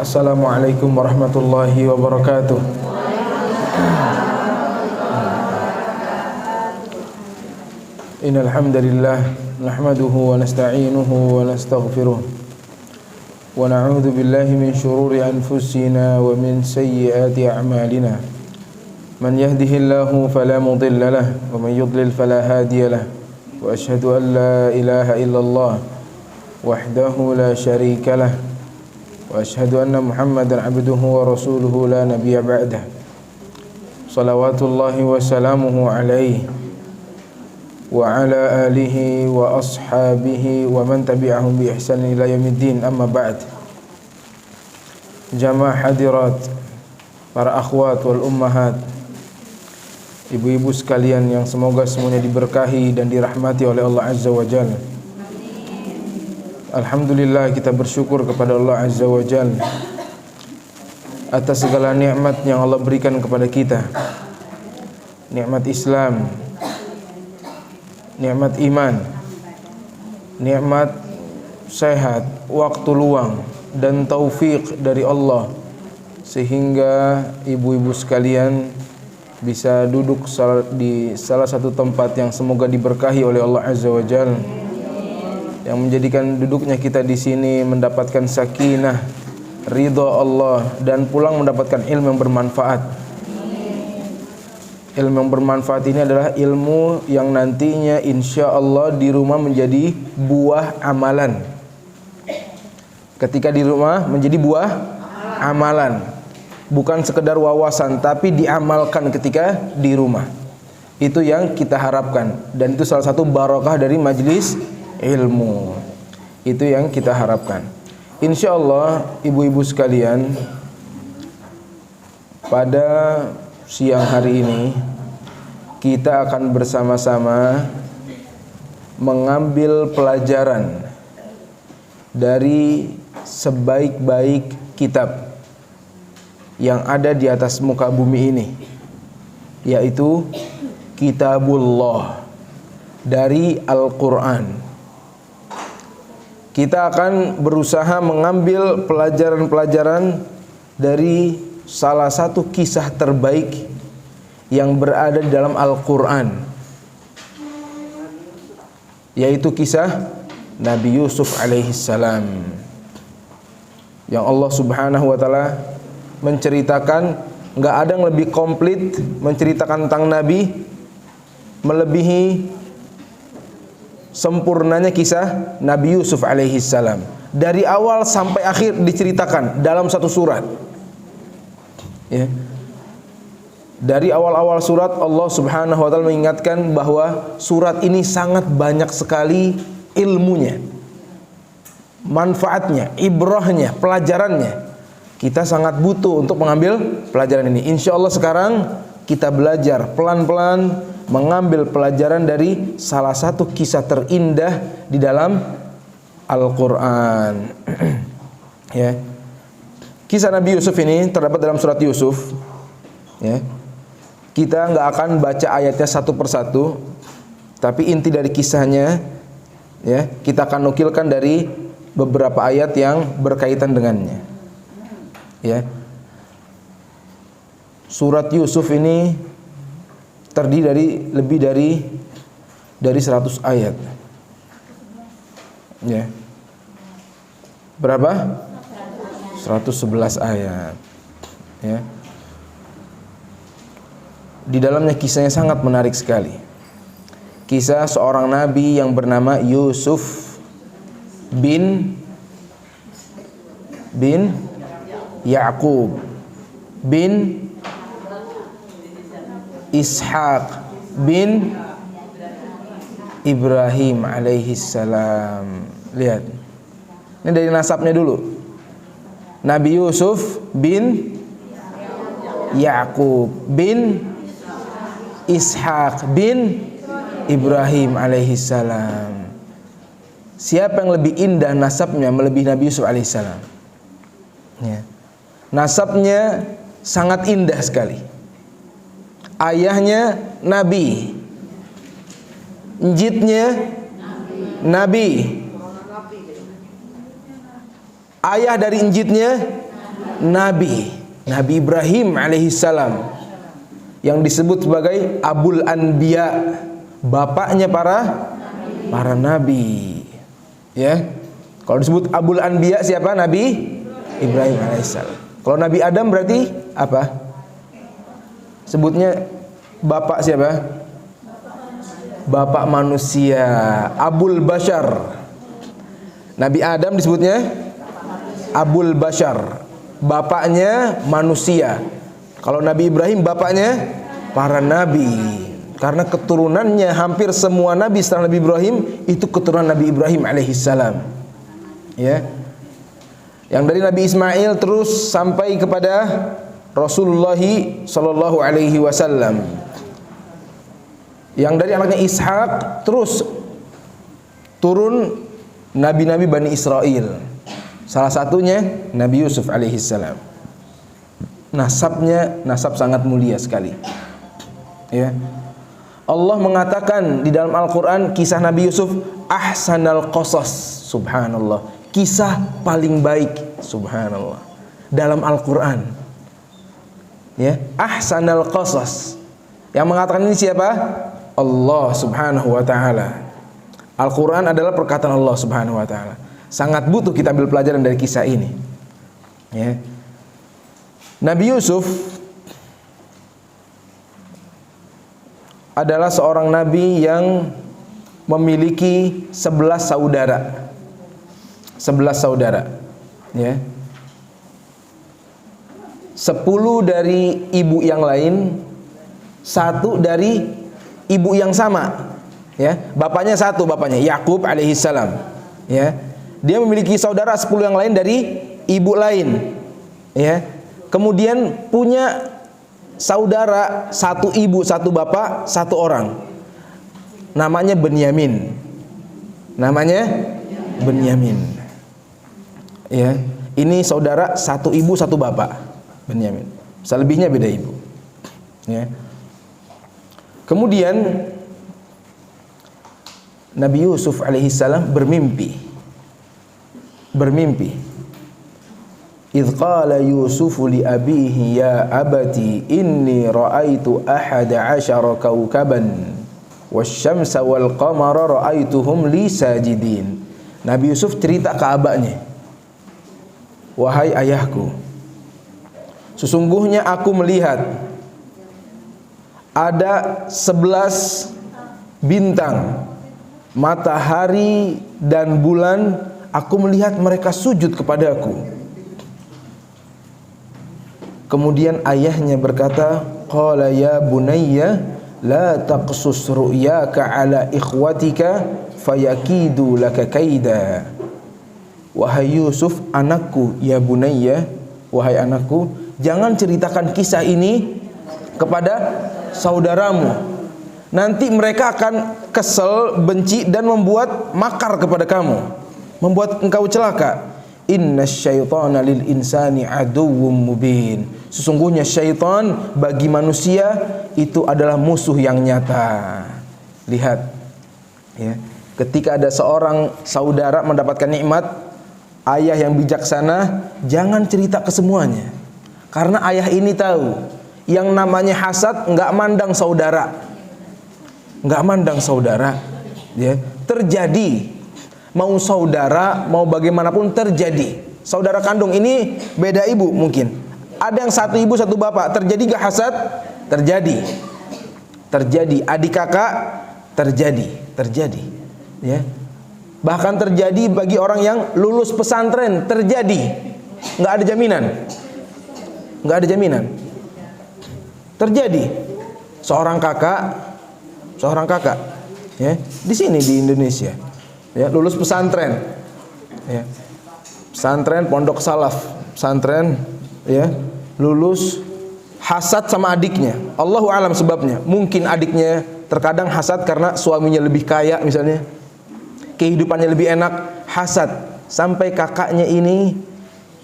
Assalamualaikum warahmatullahi wabarakatuh. Innal hamdalillah nahmaduhu wa nasta'inuhu wa nastaghfiruh wa na'udzu billahi min shururi anfusina wa min sayyiati a'malina. Man yahdihillahu fala mudilla lahu wa man yudlil fala hadiya lahu. Wa asyhadu an la ilaha illallah wahdahu la syarika lahu. Wa asyhadu anna Muhammadan abduhu wa rasuluhu la nabiyya ba'dah. Salawatullahi wa salamuhu alaihi wa ala alihi wa ashabihi wa man tabi'ahum bi ihsan ila yaumiddin, amma ba'd. Jamaah hadirat, para akhwat wal ummahat, ibu-ibu sekalian yang semoga semuanya diberkahi dan dirahmati oleh Allah Azza wa Jalla. Alhamdulillah, kita bersyukur kepada Allah Azza wa Jalla atas segala nikmat yang Allah berikan kepada kita. Nikmat Islam, nikmat iman, nikmat sehat, waktu luang dan taufik dari Allah, sehingga ibu-ibu sekalian bisa duduk di salah satu tempat yang semoga diberkahi oleh Allah Azza wa Jalla, yang menjadikan duduknya kita di sini mendapatkan sakinah, ridha Allah, dan pulang mendapatkan ilmu yang bermanfaat. Ilmu yang bermanfaat ini adalah ilmu yang nantinya insya Allah di rumah menjadi buah amalan. Ketika di rumah menjadi buah amalan, bukan sekedar wawasan, tapi diamalkan ketika di rumah. Itu yang kita harapkan, dan itu salah satu barokah dari majlis ilmu. Itu yang kita harapkan. Insya Allah ibu-ibu sekalian, pada siang hari ini kita akan bersama-sama mengambil pelajaran dari sebaik-baik kitab yang ada di atas muka bumi ini, yaitu Kitabullah dari Al-Quran. Kita akan berusaha mengambil pelajaran-pelajaran dari salah satu kisah terbaik yang berada di dalam Al-Quran, yaitu kisah Nabi Yusuf alaihissalam, yang Allah subhanahu wa ta'ala menceritakan. Nggak ada yang lebih komplit menceritakan tentang Nabi melebihi sempurnanya kisah Nabi Yusuf alaihissalam. Dari awal sampai akhir diceritakan dalam satu surat, ya. Dari awal-awal surat Allah subhanahu wa ta'ala mengingatkan bahwa surat ini sangat banyak sekali ilmunya, manfaatnya, ibrahnya, pelajarannya. Kita sangat butuh untuk mengambil pelajaran ini. Insya Allah sekarang kita belajar pelan-pelan mengambil pelajaran dari salah satu kisah terindah di dalam Al-Quran. Ya. Kisah Nabi Yusuf ini terdapat dalam surat Yusuf. Ya. Kita nggak akan baca ayatnya satu persatu, tapi inti dari kisahnya, ya, kita akan nukilkan dari beberapa ayat yang berkaitan dengannya. Ya. Surat Yusuf ini terdiri dari lebih dari 100 ayat. Ya. Berapa? 111 ayat. Ya. Di dalamnya kisahnya sangat menarik sekali. Kisah seorang nabi yang bernama Yusuf bin Ya'qub bin Ishaq bin Ibrahim alaihissalam. Lihat, ini dari nasabnya dulu. Nabi Yusuf bin Ya'qub bin Ishaq bin Ibrahim alaihissalam. Siapa yang lebih indah nasabnya melebihi Nabi Yusuf alaihissalam? Ya. Nasabnya sangat indah sekali. Ayahnya Nabi, njitnya Nabi, ayah dari njitnya nabi, Nabi Ibrahim alaihissalam, yang disebut sebagai Abul Anbiya, bapaknya para nabi. Ya, kalau disebut Abul Anbiya siapa? Nabi Ibrahim alaihissalam. Kalau Nabi Adam berarti apa? Sebutnya bapak siapa? Bapak manusia, Abul Bashar. Nabi Adam disebutnya Abul Bashar, bapaknya manusia. Kalau Nabi Ibrahim bapaknya para nabi. Karena keturunannya hampir semua nabi setelah Nabi Ibrahim itu keturunan Nabi Ibrahim alaihissalam. Ya. Yang dari Nabi Ismail terus sampai kepada Rasulullah sallallahu alaihi wasallam. Yang dari anaknya Ishak terus turun nabi-nabi Bani Israel. Salah satunya Nabi Yusuf alaihissalam. Nasabnya nasab sangat mulia sekali. Ya. Allah mengatakan di dalam Al-Quran kisah Nabi Yusuf ahsanal qasas, subhanallah, kisah paling baik, subhanallah, dalam Al-Quran. Ya, ahsanal qasas. Yang mengatakan ini siapa? Allah subhanahu wa ta'ala. Al-Quran adalah perkataan Allah subhanahu wa ta'ala. Sangat butuh kita ambil pelajaran dari kisah ini. Ya. Nabi Yusuf adalah seorang nabi yang memiliki 11 saudara. 11 saudara. Ya. 10 dari ibu yang lain, 1 dari ibu yang sama. Ya, bapaknya satu, bapaknya Yakub alaihissalam. Ya, dia memiliki saudara 10 yang lain dari ibu lain. Ya, kemudian punya saudara satu ibu, satu bapak, satu orang. Namanya Benyamin. Namanya Benyamin. Ya, ini saudara satu ibu, satu bapak, Benyamin. Selebihnya beda ibu. Ya. Kemudian Nabi Yusuf alaihissalam bermimpi. Idh qala Yusufu li abihi ya abati inni ra'aitu ahada asyara kawkaban wasyamsa wal qamara ra'aituhum li sajidin. Nabi Yusuf cerita ke abahnya, wahai ayahku, sesungguhnya aku melihat ada 11 bintang, matahari dan bulan, aku melihat mereka sujud kepadaku. Kemudian ayahnya berkata, qala ya bunayya la taqsus ru'yaka ala ikhwatika fayakidu laka kaida. Wahai Yusuf, anakku, ya bunayya, wahai anakku, jangan ceritakan kisah ini kepada saudaramu. Nanti mereka akan kesel, benci dan membuat makar kepada kamu, membuat engkau celaka. Innasyaitana lil insani aduwwum mubin. Sesungguhnya syaitan bagi manusia itu adalah musuh yang nyata. Lihat, ya, ketika ada seorang saudara mendapatkan nikmat, ayah yang bijaksana jangan cerita ke semuanya, karena ayah ini tahu yang namanya hasad nggak mandang saudara, ya, terjadi. Mau saudara, mau bagaimanapun terjadi. Saudara kandung ini beda ibu mungkin. Ada yang satu ibu satu bapak, terjadi gak hasad? Terjadi. Adik kakak terjadi. Ya. Bahkan terjadi bagi orang yang lulus pesantren, terjadi. Nggak ada jaminan. Terjadi. Seorang kakak, ya, di sini di Indonesia. Ya, lulus pesantren, ya, pesantren pondok salaf, pesantren, ya, lulus, hasad sama adiknya. Allahu alam sebabnya. Mungkin adiknya terkadang hasad karena suaminya lebih kaya misalnya, kehidupannya lebih enak, hasad. Sampai kakaknya ini,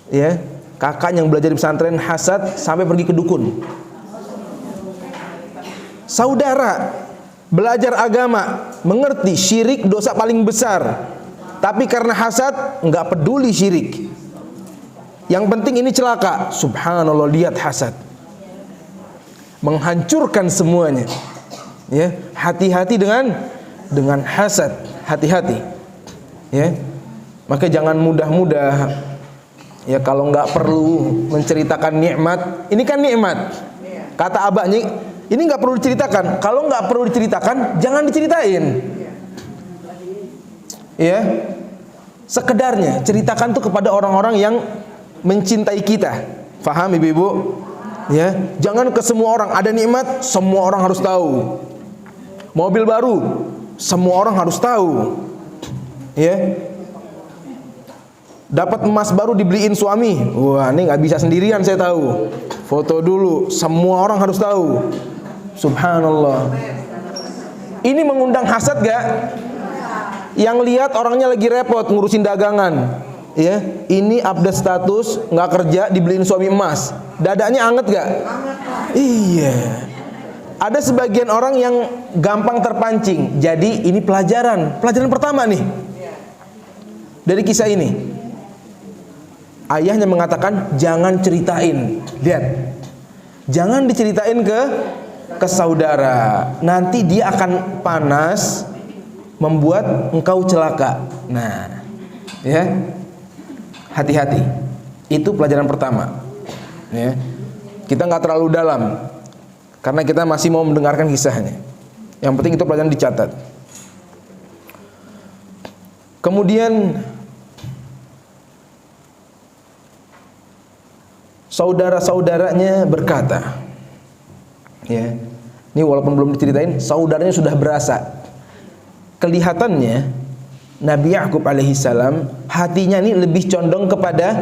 ya, kakak yang belajar di pesantren hasad sampai pergi ke dukun. Saudara belajar agama, mengerti syirik dosa paling besar, tapi karena hasad nggak peduli syirik. Yang penting ini celaka. Subhanallah, lihat hasad. Menghancurkan semuanya. Ya, hati-hati dengan hasad. Hati-hati. Ya. Maka jangan mudah-mudah ya kalau nggak perlu menceritakan nikmat. Ini kan nikmat. Kata abahnya, ini nggak perlu diceritakan. Kalau nggak perlu diceritakan, jangan diceritain. Ya, sekedarnya ceritakan tuh kepada orang-orang yang mencintai kita. Faham ibu-ibu? Ya, jangan ke semua orang. Ada nikmat, semua orang harus tahu. Mobil baru, semua orang harus tahu. Ya, dapat emas baru dibeliin suami. Wah, ini nggak bisa sendirian, saya tahu. Foto dulu, semua orang harus tahu. Subhanallah. Ini mengundang hasad gak? Yang lihat orangnya lagi repot ngurusin dagangan. Ya, ini update status, nggak kerja, dibeliin suami emas. Dadanya anget gak? Iya. Ada sebagian orang yang gampang terpancing. Jadi ini pelajaran pertama nih dari kisah ini. Ayahnya mengatakan jangan ceritain. Lihat, jangan diceritain ke saudara. Nanti dia akan panas, membuat engkau celaka. Nah, ya, hati-hati. Itu pelajaran pertama. Ya, kita nggak terlalu dalam, karena kita masih mau mendengarkan kisahnya. Yang penting itu pelajaran dicatat. Kemudian saudara-saudaranya berkata, ya, ini walaupun belum diceritain, saudaranya sudah berasa. Kelihatannya Nabi Yakub alaihissalam hatinya ini lebih condong kepada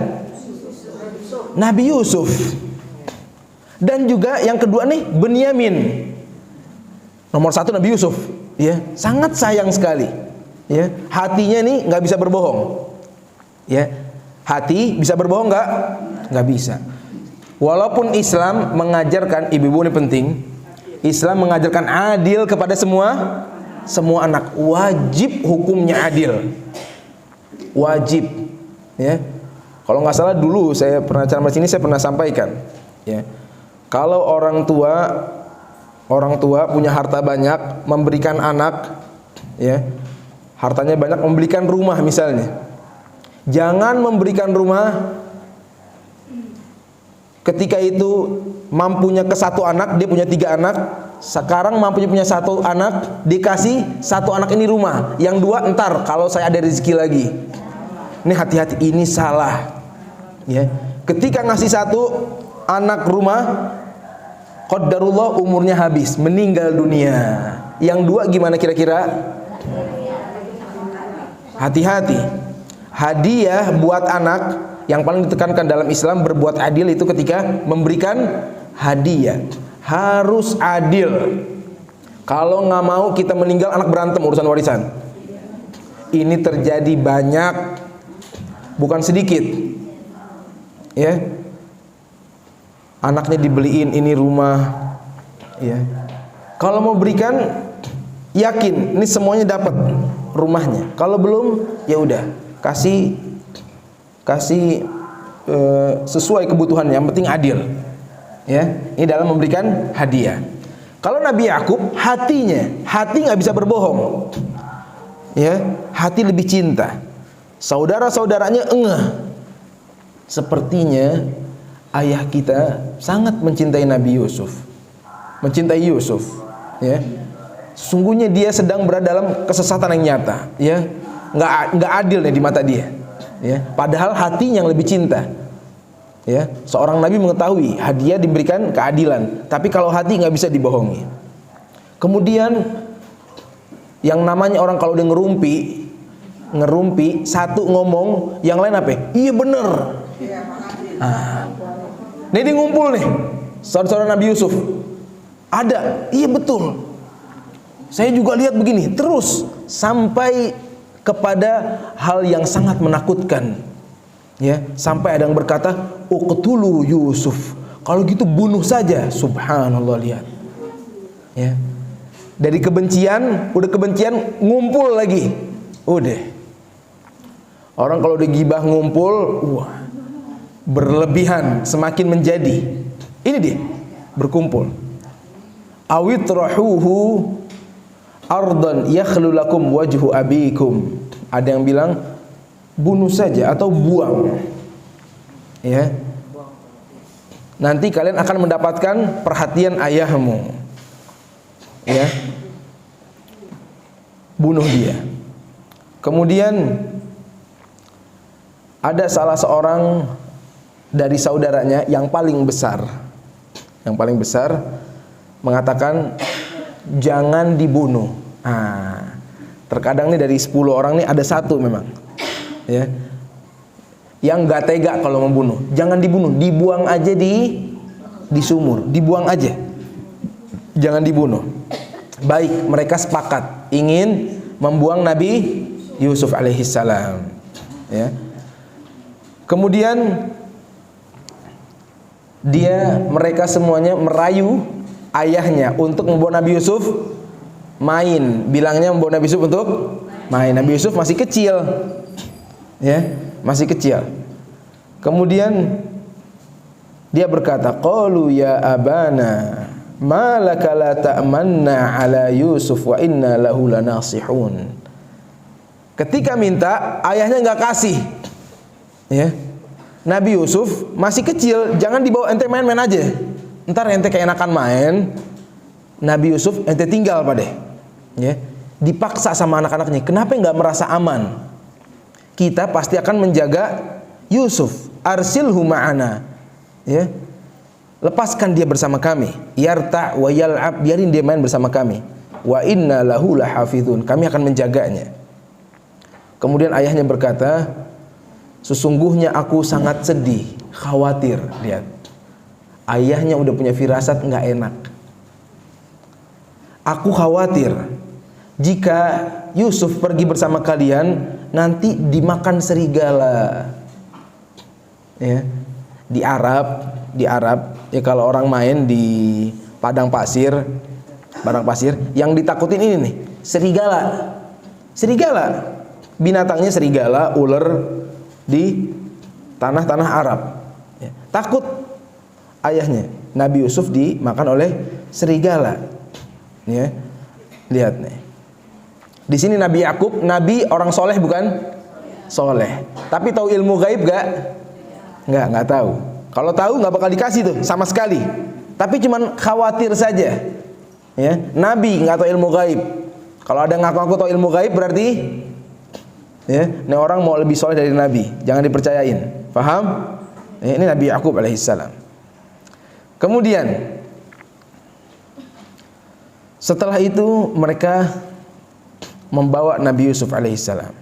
Nabi Yusuf. Dan juga yang kedua nih Benyamin. Nomor satu Nabi Yusuf, ya, sangat sayang sekali. Ya, hatinya nih nggak bisa berbohong. Ya, hati bisa berbohong nggak? Nggak bisa. Walaupun Islam mengajarkan, ibu-ibu ini penting, Islam mengajarkan adil kepada semua anak, wajib hukumnya adil, wajib. Ya, kalau nggak salah dulu saya pernah ceramah sini, saya pernah sampaikan, ya, kalau orang tua punya harta banyak, memberikan anak, ya, hartanya banyak, memberikan rumah misalnya, jangan memberikan rumah ketika itu mampunya ke satu anak, dia punya 3 anak. Sekarang mampunya punya 1 anak, dikasih 1 anak ini rumah, yang 2 entar kalau saya ada rezeki lagi. Ini hati-hati, ini salah. Ya, ketika ngasih 1 anak rumah, qadarullah umurnya habis, meninggal dunia. Yang 2 gimana kira-kira? Hati-hati. Hadiah buat anak. Yang paling ditekankan dalam Islam berbuat adil itu ketika memberikan hadiah. Harus adil. Kalau nggak mau kita meninggal, anak berantem urusan warisan. Ini terjadi banyak, bukan sedikit. Ya, anaknya dibeliin ini rumah. Ya, kalau mau berikan, yakin ini semuanya dapat rumahnya. Kalau belum, ya udah kasih sesuai kebutuhan, yang penting adil. Ya, ini dalam memberikan hadiah. Kalau Nabi Yakub hati nggak bisa berbohong. Ya, hati lebih cinta. Saudara-saudaranya engah. Sepertinya ayah kita sangat mencintai Nabi Yusuf, mencintai Yusuf. Ya, sesungguhnya dia sedang berada dalam kesesatan yang nyata. Ya, nggak adil nih di mata dia. Ya, padahal hatinya yang lebih cinta. Ya, seorang nabi mengetahui hadiah diberikan keadilan, tapi kalau hati nggak bisa dibohongi. Kemudian yang namanya orang kalau udah ngerumpi, satu ngomong, yang lain apa? Iya bener. Nih dia ngumpul nih, saudara Nabi Yusuf. Ada, iya betul. Saya juga lihat begini, terus sampai kepada hal yang sangat menakutkan. Ya, sampai ada yang berkata, uqtulu Yusuf. Kalau gitu bunuh saja. Subhanallah, lihat. Ya. Dari kebencian, udah kebencian ngumpul lagi. Udah. Orang kalau udah gibah ngumpul, wah. berlebihan, semakin menjadi. Ini dia, berkumpul. Awitrahuhu ardan yakhlu lakum wajhu abikum. Ada yang bilang bunuh saja atau buang. Ya. Nanti kalian akan mendapatkan perhatian ayahmu. Ya. Bunuh dia. Kemudian ada salah seorang dari saudaranya yang paling besar mengatakan jangan dibunuh. Terkadang nih dari 10 orang nih ada satu memang, ya, yang nggak tega kalau membunuh. Jangan dibunuh, dibuang aja di sumur, dibuang aja, jangan dibunuh. Baik, mereka sepakat ingin membuang Nabi Yusuf alaihissalam. Ya. Kemudian mereka semuanya merayu ayahnya untuk membawa Nabi Yusuf main. Bilangnya membawa Nabi Yusuf untuk main. Nabi Yusuf masih kecil, ya, masih kecil. Kemudian dia berkata, qalu ya abana ma laka la ta'manna ala Yusuf wa inna lahu lanasihun. Ketika minta, ayahnya nggak kasih, ya. Nabi Yusuf masih kecil, jangan dibawa ente main-main aja. Ntar ente keenakan main, Nabi Yusuf ente tinggal pada, ya. Dipaksa sama anak-anaknya. Kenapa nggak merasa aman? Kita pasti akan menjaga Yusuf. Arsilhu ma'ana, ya. Lepaskan dia bersama kami. Yarta wa yal'ab, biarin dia main bersama kami. Wa inna lahu lahafizun, kami akan menjaganya. Kemudian ayahnya berkata, sesungguhnya aku sangat sedih, khawatir. Lihat, ayahnya udah punya firasat nggak enak. Aku khawatir jika Yusuf pergi bersama kalian nanti dimakan serigala. Ya, di Arab ya, kalau orang main di padang pasir, yang ditakutin ini nih, serigala. Binatangnya serigala, ular di tanah-tanah Arab. Ya, takut ayahnya Nabi Yusuf dimakan oleh serigala. Ya, lihat nih. Di sini Nabi Yakub, Nabi orang soleh bukan? Soleh. Tapi tahu ilmu gaib gak? Nggak tahu. Kalau tahu nggak bakal dikasih tuh sama sekali. Tapi cuman khawatir saja. Ya, Nabi nggak tahu ilmu gaib. Kalau ada ngaku-ngaku tahu ilmu gaib berarti, ya, ini orang mau lebih soleh dari Nabi, jangan dipercayain. Paham? Ya, ini Nabi Yakub alaihissalam. Kemudian setelah itu mereka membawa Nabi Yusuf alaihissalam,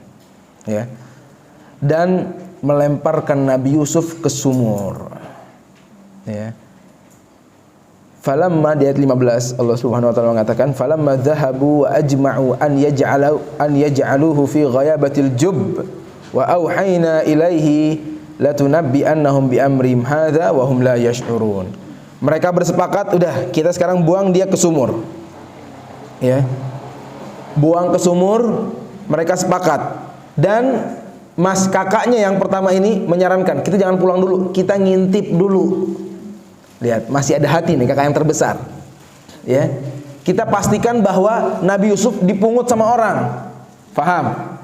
ya, dan melemparkan Nabi Yusuf ke sumur. Ya. Falamma, di ayat 15 Allah Subhanahu wa taala mengatakan, falamma dhahabu wa ajma'u an yaj'aluhu fi ghayabatil jubb wa auhayna ilaihi latunabbi'annahum bi amrihim hadza wa hum la yash'urun. Mereka bersepakat, udah kita sekarang buang dia ke sumur. Ya. Buang ke sumur, mereka sepakat. Dan mas kakaknya yang pertama ini menyarankan, kita jangan pulang dulu, kita ngintip dulu. Lihat, masih ada hati nih kakak yang terbesar. Ya, kita pastikan bahwa Nabi Yusuf dipungut sama orang. Paham?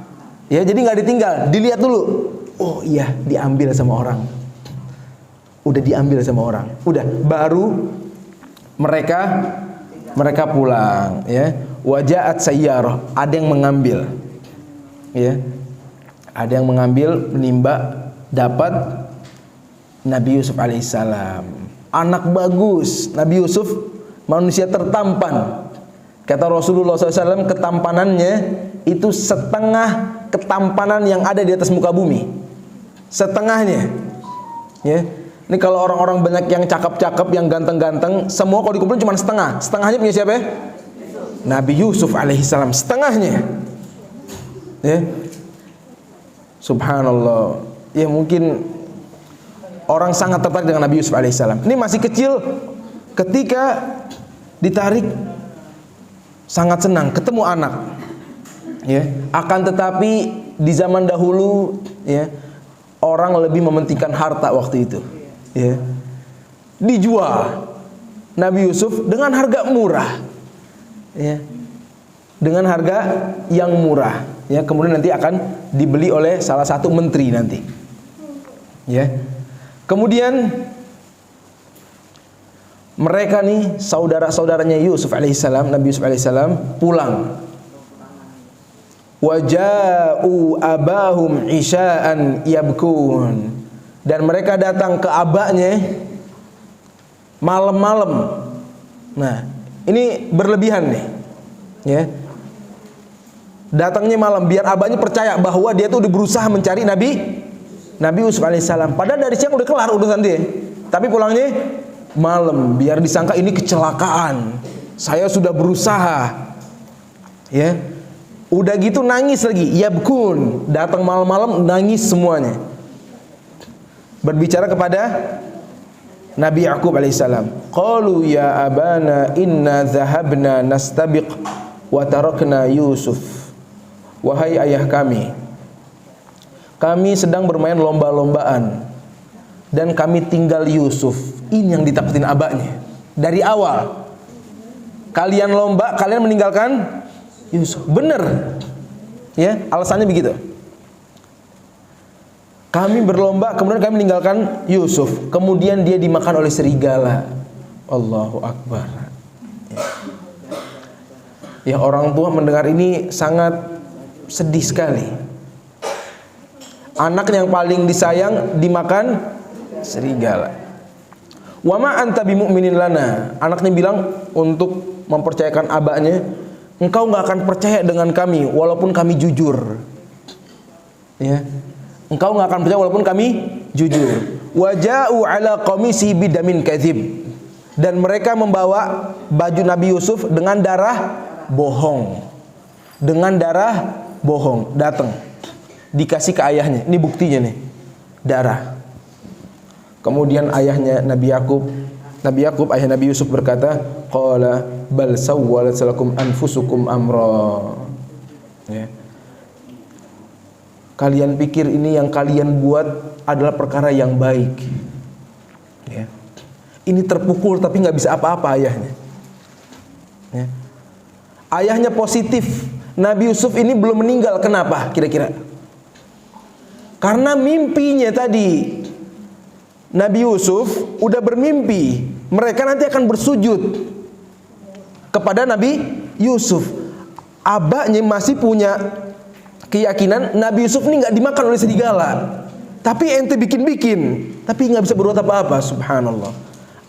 Ya, jadi nggak ditinggal, dilihat dulu. Oh iya, diambil sama orang. Udah diambil sama orang. Udah, baru mereka pulang. Ya, wajaat sayyarah, ada yang mengambil. Ya. Ada yang mengambil, menimba, dapat Nabi Yusuf alaihissalam. Anak bagus, Nabi Yusuf manusia tertampan. Kata Rasulullah SAW, ketampanannya itu setengah ketampanan yang ada di atas muka bumi. Setengahnya. Ya. Ini kalau orang-orang banyak yang cakep-cakep, yang ganteng-ganteng, semua kalau dikumpulin cuma setengah. Setengahnya punya siapa? Nabi Yusuf alaihissalam, setengahnya. Ya. Subhanallah. Ya, mungkin orang sangat tertarik dengan Nabi Yusuf alaihissalam. Ini masih kecil, ketika ditarik sangat senang ketemu anak. Ya, akan tetapi di zaman dahulu, ya, orang lebih mementingkan harta waktu itu. Ya. Dijual Nabi Yusuf dengan harga murah. Ya. Dengan harga yang murah. Ya, kemudian nanti akan dibeli oleh salah satu menteri nanti. Ya. Kemudian mereka nih saudara-saudaranya Yusuf alaihissalam, Nabi Yusuf alaihissalam pulang. Waja'u abahum isya'an yabkun. Dan mereka datang ke abahnya malam-malam. Nah, ini berlebihan nih. Ya. Datangnya malam biar abahnya percaya bahwa dia tuh udah berusaha mencari Nabi Yusuf alaihissalam. Padahal dari siang udah kelar urusan dia. Tapi pulangnya malam biar disangka ini kecelakaan. Saya sudah berusaha. Ya. Udah gitu nangis lagi, yabkun, datang malam-malam nangis semuanya. Berbicara kepada Nabi Yakub alaihissalam. Qalu ya abana inna dhahabna nastabiq wa tarakna Yusuf. Wahai ayah kami sedang bermain lomba-lombaan dan kami tinggal Yusuf. Ini yang ditakutin abahnya dari awal. Kalian lomba, kalian meninggalkan Yusuf. Bener. Ya, alasannya begitu. Kami berlomba, kemudian kami meninggalkan Yusuf. Kemudian dia dimakan oleh serigala. Allahu Akbar. Ya, orang tua mendengar ini sangat sedih sekali. Anak yang paling disayang dimakan serigala. Wa ma anta bimu'minin lana. Anaknya bilang untuk mempercayakan abahnya, engkau nggak akan percaya dengan kami walaupun kami jujur. Ya. Engkau nggak akan percaya walaupun kami jujur. Waja'u ala qamisi bidamin kadzib. Dan mereka membawa baju Nabi Yusuf dengan darah bohong. Dengan darah bohong. Datang dikasih ke ayahnya. Ini buktinya nih. Darah. Kemudian ayahnya Nabi Yakub, ayah Nabi Yusuf berkata, qala bal sawwalat lakum anfusukum amra. Ya. Kalian pikir ini yang kalian buat adalah perkara yang baik. Ya. Ini terpukul tapi nggak bisa apa-apa ayahnya. Ya. Ayahnya positif. Nabi Yusuf ini belum meninggal. Kenapa kira-kira? Karena mimpinya tadi. Nabi Yusuf udah bermimpi. Mereka nanti akan bersujud kepada Nabi Yusuf. Abahnya masih punya keyakinan Nabi Yusuf ini nggak dimakan oleh serigala. Tapi ente bikin-bikin, tapi nggak bisa berbuat apa-apa. Subhanallah.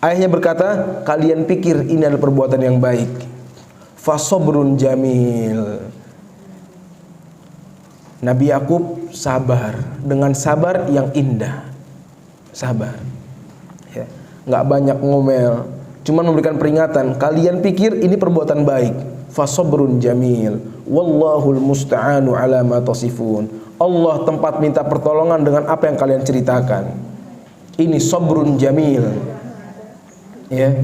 Ayahnya berkata, kalian pikir ini adalah perbuatan yang baik. Fasobrun jamil. Nabi Yakub sabar dengan sabar yang indah. Sabar. Ya. Nggak banyak ngomel, cuman memberikan peringatan. Kalian pikir ini perbuatan baik. Fasobrun jamil. Wallahul musta'anu ala ma tasifun. Allah tempat minta pertolongan dengan apa yang kalian ceritakan. Ini sobrun jamil. Ya.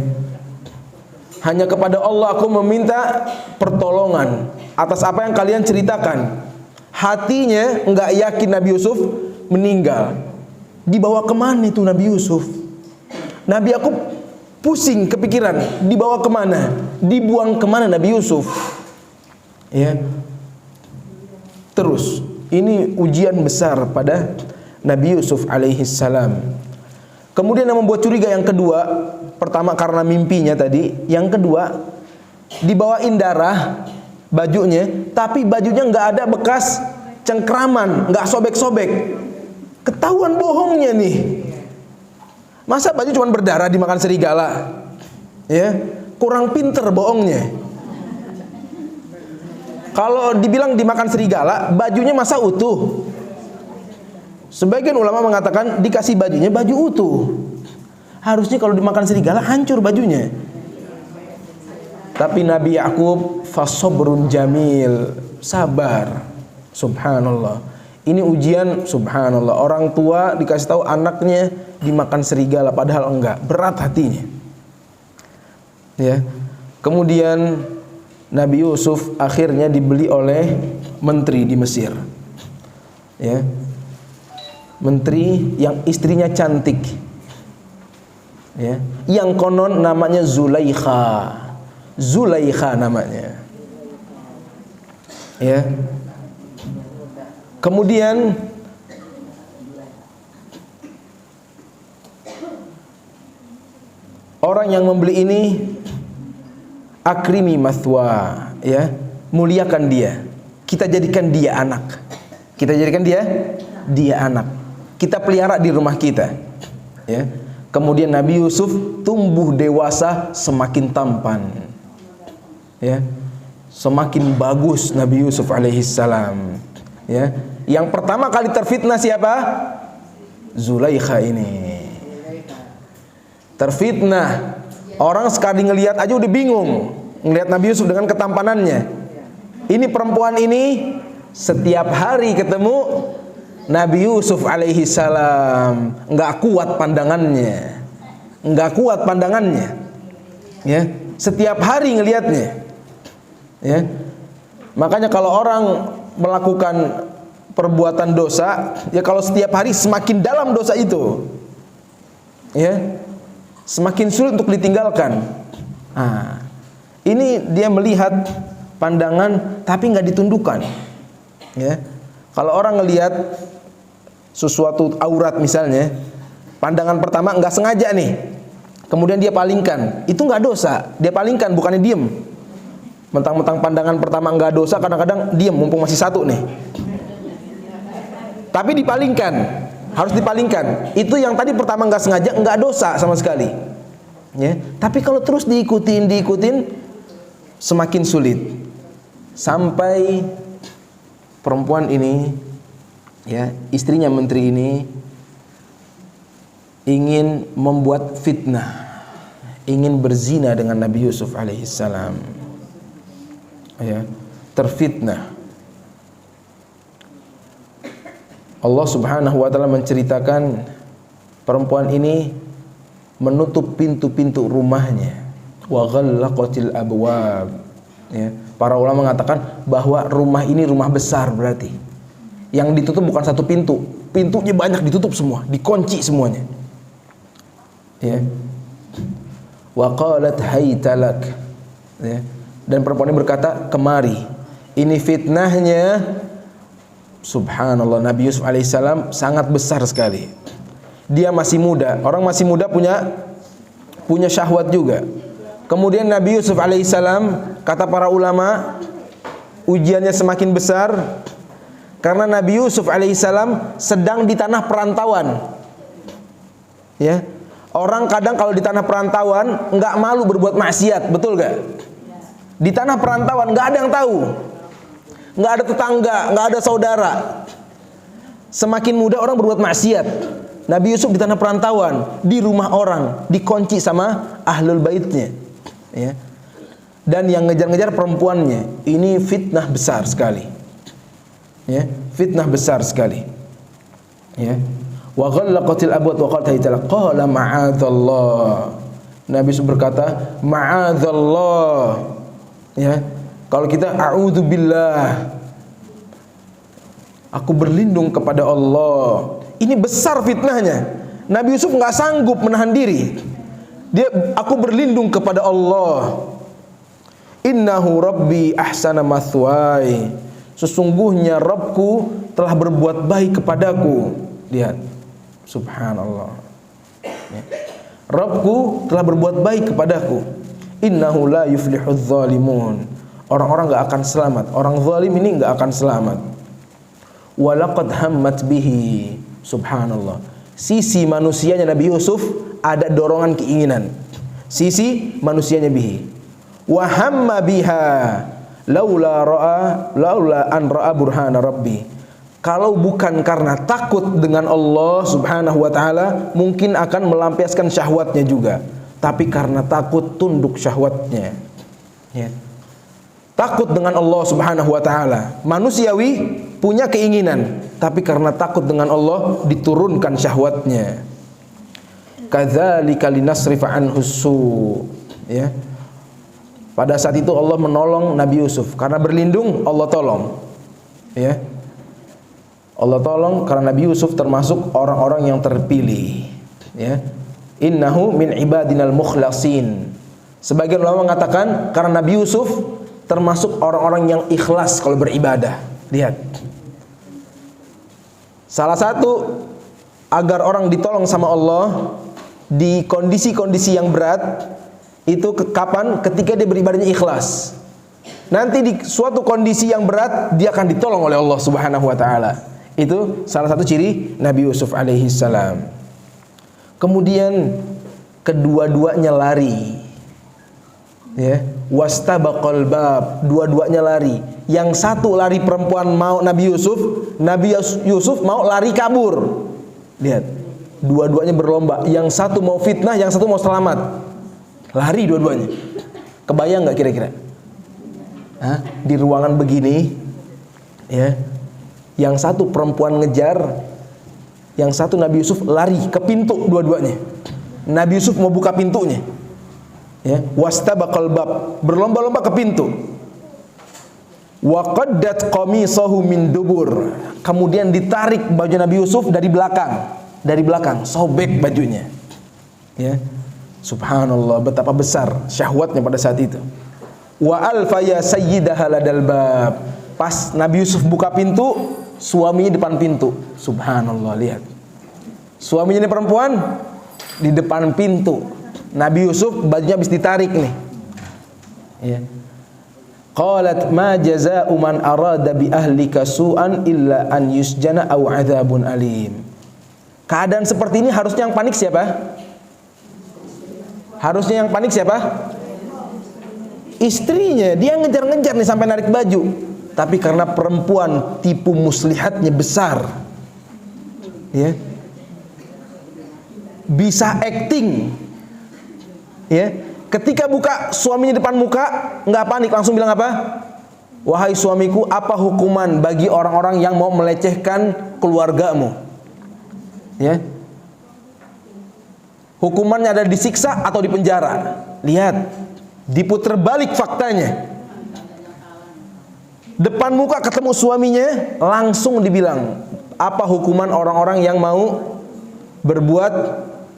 Hanya kepada Allah aku meminta pertolongan atas apa yang kalian ceritakan. Hatinya nggak yakin Nabi Yusuf meninggal. Dibawa kemana itu Nabi Yusuf? Nabi Yakub pusing kepikiran. Dibawa kemana? Dibuang kemana Nabi Yusuf? Ya. Terus ini ujian besar pada Nabi Yusuf alaihissalam. Kemudian yang membuat curiga yang kedua, pertama karena mimpinya tadi, yang kedua dibawain darah bajunya, tapi bajunya nggak ada bekas cengkraman, nggak sobek-sobek. Ketahuan bohongnya nih. Masa baju cuma berdarah dimakan serigala? Ya, kurang pinter bohongnya. Kalau dibilang dimakan serigala, bajunya masa utuh? Sebagian ulama mengatakan dikasih bajunya baju utuh. Harusnya kalau dimakan serigala hancur bajunya. Tapi Nabi Yakub fasobrun jamil, sabar. Subhanallah. Ini ujian, subhanallah. Orang tua dikasih tahu anaknya dimakan serigala, padahal enggak. Berat hatinya. Ya. Kemudian Nabi Yusuf akhirnya dibeli oleh menteri di Mesir. Ya. menteri yang istrinya cantik, ya, yang konon namanya Zulaikha. Zulaikha namanya, ya. Kemudian orang yang membeli ini akrimi mathwa, ya, muliakan dia. Kita jadikan dia anak. Kita jadikan dia anak. Kita pelihara di rumah kita, ya. Kemudian Nabi Yusuf tumbuh dewasa semakin tampan, ya. Semakin bagus Nabi Yusuf alaihissalam, ya. Yang pertama kali terfitnah siapa? Zulaikha ini. Terfitnah. Orang sekali ngelihat aja udah bingung ngelihat Nabi Yusuf dengan ketampanannya. Ini perempuan ini setiap hari ketemu Nabi Yusuf alaihi salam, nggak kuat pandangannya, ya. Setiap hari ngelihatnya, ya. Makanya kalau orang melakukan perbuatan dosa, ya kalau setiap hari semakin dalam dosa itu, ya, semakin sulit untuk ditinggalkan. Nah, ini dia melihat pandangan tapi nggak ditundukkan, ya. Kalau orang ngelihat sesuatu aurat misalnya, pandangan pertama nggak sengaja nih, kemudian dia palingkan, itu nggak dosa. Dia palingkan, bukannya diem. Mentang-mentang pandangan pertama nggak dosa, kadang-kadang diem, mumpung masih satu nih. Tapi dipalingkan, harus dipalingkan. Itu yang tadi pertama nggak sengaja, nggak dosa sama sekali, ya. Tapi kalau terus diikutin, semakin sulit. Sampai perempuan ini, ya, istrinya menteri ini ingin membuat fitnah, ingin berzina dengan Nabi Yusuf alaihissalam, ya, terfitnah. Allah subhanahu wa ta'ala menceritakan perempuan ini menutup pintu-pintu rumahnya, wa ghallaqatil abwab, ya. Para ulama mengatakan bahwa rumah ini rumah besar, berarti yang ditutup bukan satu pintu, pintunya banyak, ditutup semua, dikunci semuanya, ya. Wa qalat haytalak, ya. Dan perempuan ini berkata, kemari. Ini fitnahnya, subhanallah, Nabi Yusuf alaihissalam sangat besar sekali. Dia masih muda, orang masih muda punya syahwat juga. Kemudian Nabi Yusuf alaihissalam, kata para ulama, ujiannya semakin besar karena Nabi Yusuf alaihissalam sedang di tanah perantauan, ya. Orang kadang kalau di tanah perantauan nggak malu berbuat maksiat, betul gak? Di tanah perantauan nggak ada yang tahu, nggak ada tetangga, nggak ada saudara. Semakin muda orang berbuat maksiat. Nabi Yusuf di tanah perantauan, di rumah orang, dikunci sama ahlul baitnya, ya. Dan yang ngejar-ngejar perempuannya. Ini fitnah besar sekali, ya, fitnah besar sekali, ya. Wa ghallaqatil abwab wa qalat haytala qala ma'adzallah. Nabi Yusuf berkata ma'adzallah, ya. Kalau kita a'udzubillah, aku berlindung kepada Allah. Ini besar fitnahnya. Nabi Yusuf nggak sanggup menahan diri. Aku berlindung kepada Allah. Innahu rabbi ahsana mathwai. Sesungguhnya Rabbku telah berbuat baik kepadaku. Lihat, subhanallah, ya. Rabbku telah berbuat baik kepadaku. Innahu la yuflihudz zalimun. Orang-orang gak akan selamat. Orang zalim ini gak akan selamat. Walaqad hammat bihi. Subhanallah. Sisi manusianya Nabi Yusuf ada dorongan keinginan. Sisi manusianya bihi. Wa hamma biha laula an ra'a burhana rabbi. Kalau bukan karena takut dengan Allah subhanahu wa ta'ala, mungkin akan melampiaskan syahwatnya juga. Tapi karena takut, tunduk syahwatnya, ya. Takut dengan Allah subhanahu wa ta'ala. Manusiawi punya keinginan, tapi karena takut dengan Allah diturunkan syahwatnya. Kadzalika linasrifa anhu su', ya. Pada saat itu Allah menolong Nabi Yusuf. Karena berlindung, Allah tolong, ya. Allah tolong karena Nabi Yusuf termasuk orang-orang yang terpilih, ya. Innahu min ibadinal mukhlasin. Sebagian ulama mengatakan karena Nabi Yusuf termasuk orang-orang yang ikhlas kalau beribadah. Lihat. Salah satu agar orang ditolong sama Allah di kondisi-kondisi yang berat itu kapan? Ketika dia beribadahnya ikhlas. Nanti di suatu kondisi yang berat dia akan ditolong oleh Allah Subhanahu wa taala. Itu salah satu ciri Nabi Yusuf alaihi salam. Kemudian kedua-duanya lari. Ya, wastabaqal bab, dua-duanya lari. Yang satu lari perempuan mau Nabi Yusuf mau lari kabur. Lihat, dua-duanya berlomba. Yang satu mau fitnah, yang satu mau selamat. Lari dua-duanya. Kebayang nggak kira-kira? Hah? Di ruangan begini, ya. Yang satu perempuan ngejar, yang satu Nabi Yusuf lari ke pintu dua-duanya. Nabi Yusuf mau buka pintunya. Ya, wastabaqal bab, berlomba-lomba ke pintu. Wa qaddat qamisahu min dubur. Kemudian ditarik baju Nabi Yusuf dari belakang, sobek bajunya. Ya. Subhanallah, betapa besar syahwatnya pada saat itu. Wa alfa ya sayyidaha ladal bab. Pas Nabi Yusuf buka pintu, suaminya depan pintu. Subhanallah, lihat. Suaminya ini perempuan di depan pintu. Nabi Yusuf bajunya habis ditarik nih. Ya. Qalat ma jazaa'u man arada bi ahlika su'an illa an yusjana aw 'adzabun alim. Keadaan seperti ini harusnya yang panik siapa? Harusnya yang panik siapa? Istrinya. Dia ngejar-ngejar nih sampai narik baju. Tapi karena perempuan tipu muslihatnya besar, ya, bisa acting, ya. Ketika buka suaminya depan muka, nggak panik, langsung bilang apa? Wahai suamiku, apa hukuman bagi orang-orang yang mau melecehkan keluargamu? Ya, hukumannya ada disiksa atau dipenjara. Lihat, diputer balik faktanya. Depan muka ketemu suaminya, langsung dibilang apa hukuman orang-orang yang mau berbuat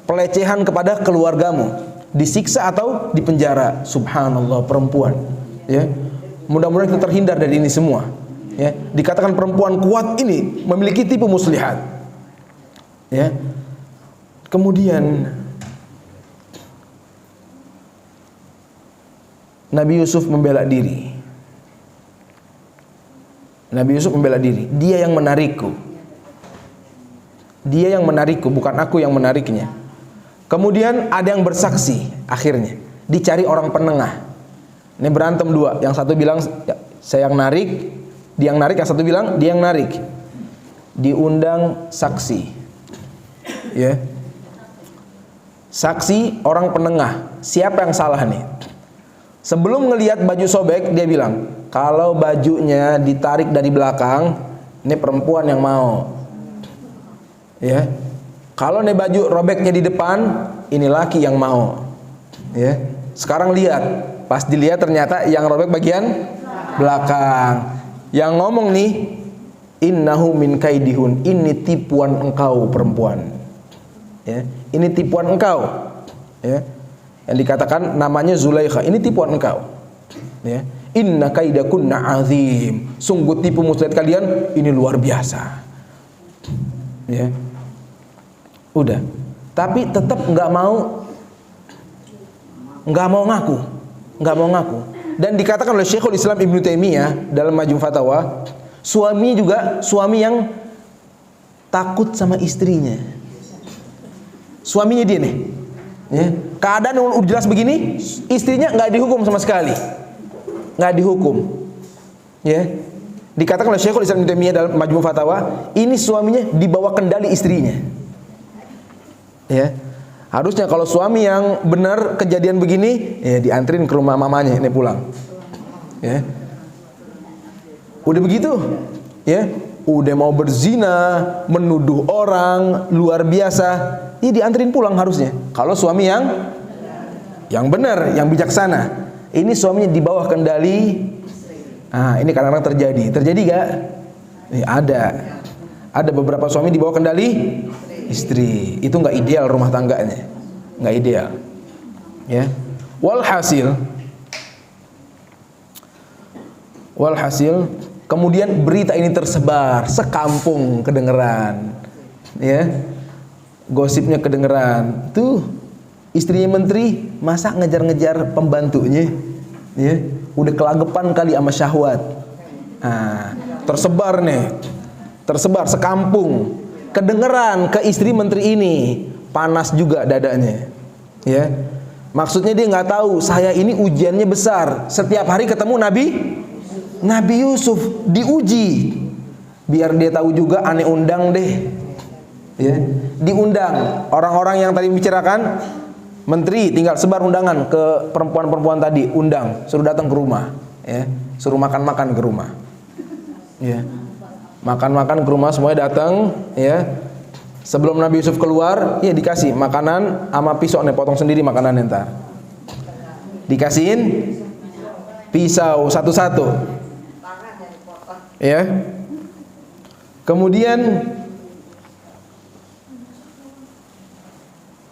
pelecehan kepada keluargamu, disiksa atau dipenjara. Subhanallah, perempuan, ya. Mudah-mudahan kita terhindar dari ini semua, ya. Dikatakan perempuan kuat ini memiliki tipu muslihat, ya. Kemudian Nabi Yusuf membela diri. Nabi Yusuf membela diri. Dia yang menarikku. Dia yang menarikku, bukan aku yang menariknya. Kemudian ada yang bersaksi. Akhirnya dicari orang penengah. Ini berantem dua. Yang satu bilang saya yang narik, dia yang narik. Yang satu bilang dia yang narik. Diundang saksi, ya. Saksi orang penengah. Siapa yang salah nih? Sebelum ngelihat baju sobek, dia bilang, kalau bajunya ditarik dari belakang, ini perempuan yang mau, ya. Kalau nih baju robeknya di depan, ini laki yang mau, ya. Sekarang lihat, pas dilihat ternyata yang robek bagian belakang. Yang ngomong nih, innahu min kaidihun, ini tipuan engkau perempuan, ya. Ini tipuan engkau, ya. Yang dikatakan namanya Zulaikha, ini tipuan engkau, ya. Inna kaidakunna azim, sungguh tipu muslihat kalian ini luar biasa, ya. Udah, tapi tetap nggak mau ngaku. Dan dikatakan oleh Syekhul Islam Ibnu Taimiyah dalam Majmu' Fatawa, suami juga suami yang takut sama istrinya. Suaminya dia nih, ya. Keadaan udah jelas begini, istrinya nggak dihukum sama sekali, nggak dihukum, ya. Dikatakan oleh Syekhul Islam Ibnu Taimiyah dalam Majmu' Fatawa, ini suaminya dibawa kendali istrinya, ya. Harusnya kalau suami yang benar kejadian begini, ya dianterin ke rumah mamanya, ini pulang, ya. Udah begitu, ya. Udah mau berzina, menuduh orang luar biasa, ini dianterin pulang harusnya. Kalau suami yang benar, yang bijaksana. Ini suaminya di bawah kendali. Nah, ini kadang-kadang terjadi gak? Ada Ada beberapa suami di bawah kendali istri. Itu nggak ideal rumah tangganya, nggak ideal. Ya, walhasil kemudian berita ini tersebar sekampung, kedengeran. Ya, gosipnya kedengeran. Tuh istrinya menteri masa ngejar-ngejar pembantunya. Ya, udah kelagepan kali sama syahwat. Nah, tersebar sekampung, kedengeran ke istri menteri ini, panas juga dadanya. Ya, maksudnya dia nggak tahu saya ini ujiannya besar. Setiap hari ketemu Nabi Yusuf diuji, biar dia tahu juga aneh undang deh. Ya, diundang orang-orang yang tadi bicarakan, menteri tinggal sebar undangan ke perempuan-perempuan tadi, undang, suruh datang ke rumah, ya, suruh makan-makan ke rumah. Ya, makan-makan ke rumah, semuanya datang. Ya, sebelum Nabi Yusuf keluar, ya dikasih makanan sama pisau nih, potong sendiri makanan ntar. Dikasihin pisau satu-satu. Ya, kemudian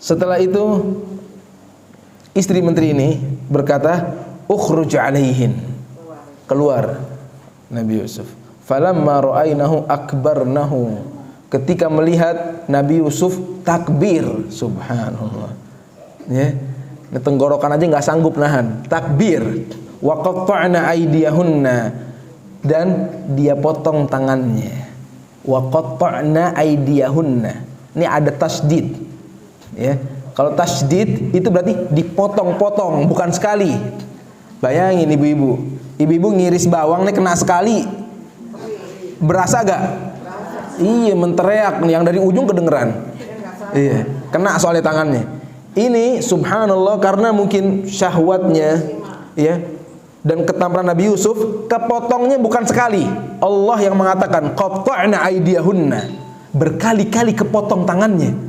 setelah itu istri menteri ini berkata, ukhruj alaihin, keluar Nabi Yusuf. Falamma ra'ainahu akbarnahu, ketika melihat Nabi Yusuf takbir, subhanallah. Ya, tenggorokan aja nggak sanggup nahan, takbir. Wa qatta'na aydiyahunna, dan dia potong tangannya. Wa qatta'na aydiyahunna, ini ada tasydid. Ya, kalau tasydid itu berarti dipotong-potong, bukan sekali. Bayangin ibu-ibu ngiris bawang nih kena sekali, berasa gak? Iya, menteriak nih, yang dari ujung kedengeran. Iya, kena soalnya tangannya. Ini subhanallah karena mungkin syahwatnya, ya, dan ketampanan Nabi Yusuf, kepotongnya bukan sekali. Allah yang mengatakan qatta'na aydiyahunna, berkali-kali kepotong tangannya.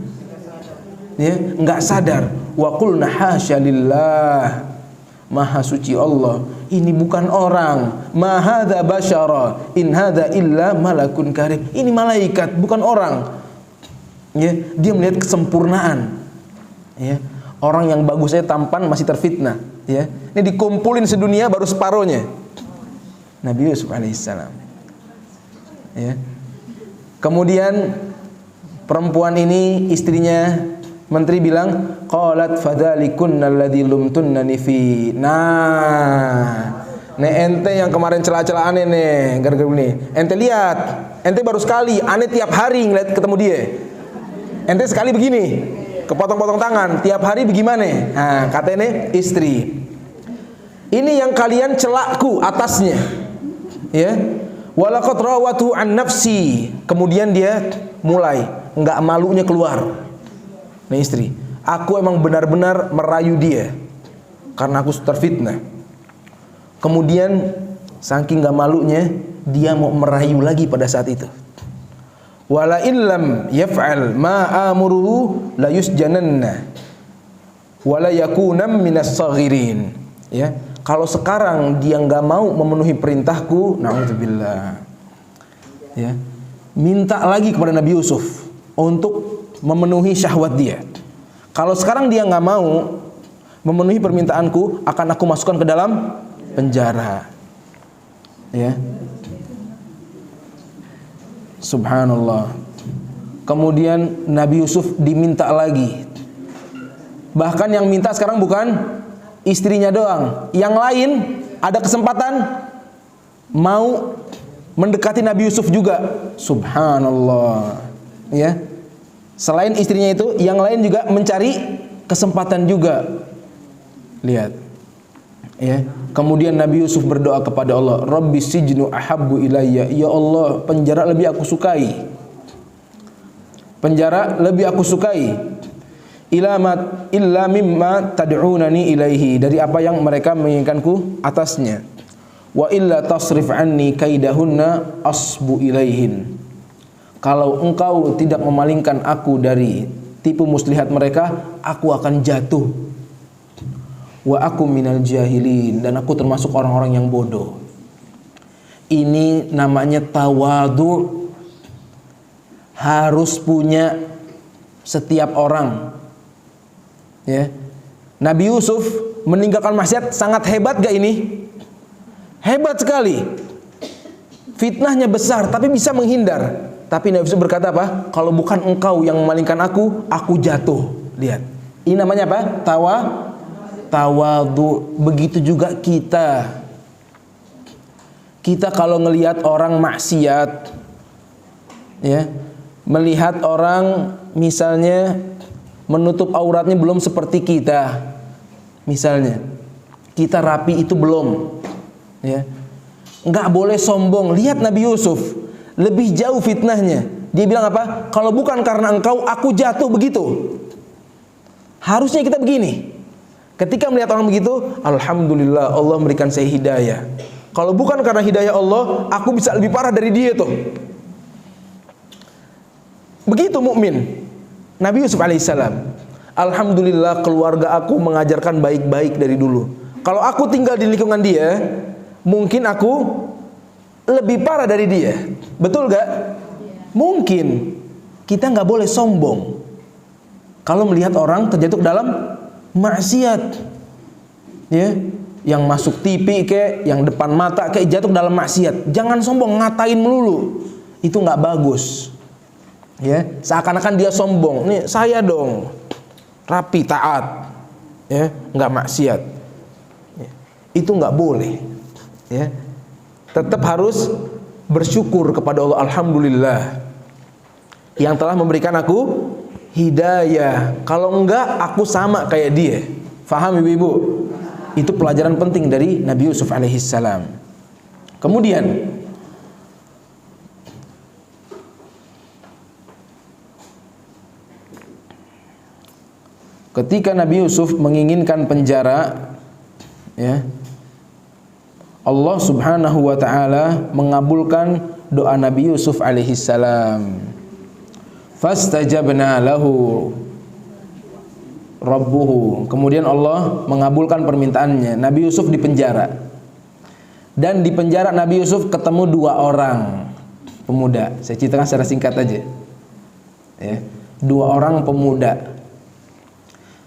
Ya, enggak sadar. Wa qulna hasya lillah, maha suci Allah, ini bukan orang. Ma hadza basyara in hadza illa malakun karim, ini malaikat bukan orang. Ya, dia melihat kesempurnaan. Ya, orang yang bagusnya tampan masih terfitnah. Ya, ini dikumpulin sedunia baru separohnya. Nabi Yusuf alaihissalam. Ya, kemudian perempuan ini, istrinya menteri bilang, qalat fadzalikunna alladzi lumtunnani fi. Nah, nih ente yang kemarin celah-celah aneh nih, gara-gara ini. Ente lihat, ente baru sekali, aneh tiap hari ngeliat ketemu dia. Ente sekali begini, kepotong-potong tangan, tiap hari bagaimana? Nah, katanya istri. Ini yang kalian celakku atasnya. Ya. Walaqad rawatu an nafsi. Kemudian dia mulai enggak malunya keluar. Nih istri, aku emang benar-benar merayu dia karena aku terfitnah. Kemudian saking gak malunya, dia mau merayu lagi pada saat itu. Wala illam yaf'al ma amuruhu la yusjananna wala yakunam minas saghirin. Ya, kalau sekarang dia nggak mau memenuhi perintahku, na'udzubillah. Ya, minta lagi kepada Nabi Yusuf untuk memenuhi syahwat dia. Kalau sekarang dia nggak mau memenuhi permintaanku, akan aku masukkan ke dalam penjara. Ya, subhanallah. Kemudian Nabi Yusuf diminta lagi. Bahkan yang minta sekarang bukan istrinya doang, yang lain ada kesempatan mau mendekati Nabi Yusuf juga. Subhanallah. Ya, selain istrinya itu, yang lain juga mencari kesempatan juga. Lihat. Ya, kemudian Nabi Yusuf berdoa kepada Allah, Rabbi sijnu ahabbu ilayya, ya Allah, penjara lebih aku sukai. Penjara lebih aku sukai. Illa mimma tad'unani ilaihi, dari apa yang mereka menginginkanku atasnya. Wa illa tasrif anni kaidahunna asbu ilaihin. Kalau engkau tidak memalingkan aku dari tipu muslihat mereka, aku akan jatuh. Wa aku minal jahilin, dan aku termasuk orang-orang yang bodoh. Ini namanya tawadhu. harus punya setiap orang. Ya. Nabi Yusuf meninggalkan maksiat sangat hebat gak ini? Hebat sekali. Fitnahnya besar tapi bisa menghindar. Tapi Nabi Yusuf berkata apa? Kalau bukan engkau yang memalingkan aku jatuh. Lihat. Ini namanya apa? Tawadu. Begitu juga kita. Kita kalau ngelihat orang maksiat, ya, melihat orang misalnya menutup auratnya belum seperti kita, misalnya kita rapi itu belum, ya, nggak boleh sombong. Lihat Nabi Yusuf, lebih jauh fitnahnya. Dia bilang apa? Kalau bukan karena engkau, aku jatuh. Begitu. Harusnya kita begini. Ketika melihat orang begitu, alhamdulillah Allah memberikan saya hidayah. Kalau bukan karena hidayah Allah, aku bisa lebih parah dari dia tuh. Begitu mukmin. Nabi Yusuf alaihissalam, alhamdulillah keluarga aku mengajarkan baik-baik dari dulu. Kalau aku tinggal di lingkungan dia, mungkin aku lebih parah dari dia. Betul gak? Mungkin. Kita nggak boleh sombong kalau melihat orang terjatuh dalam maksiat, ya, yang masuk TV kayak, yang depan mata kayak jatuh dalam maksiat. Jangan sombong, ngatain melulu. Itu nggak bagus. Ya, seakan-akan dia sombong. Nih saya dong, rapi, taat, ya, nggak maksiat. Ya, itu nggak boleh. Ya, tetap harus bersyukur kepada Allah. Alhamdulillah yang telah memberikan aku hidayah. Kalau enggak, aku sama kayak dia. Faham ibu-ibu? Itu pelajaran penting dari Nabi Yusuf alaihissalam. Kemudian ketika Nabi Yusuf menginginkan penjara, ya, Allah subhanahu wa ta'ala mengabulkan doa Nabi Yusuf alaihissalam. Fastajabna lahu Rabbuhu. Kemudian Allah mengabulkan permintaannya. Nabi Yusuf di penjara. Dan di penjara Nabi Yusuf ketemu dua orang pemuda. Saya ceritakan secara singkat aja. Ya, dua orang pemuda.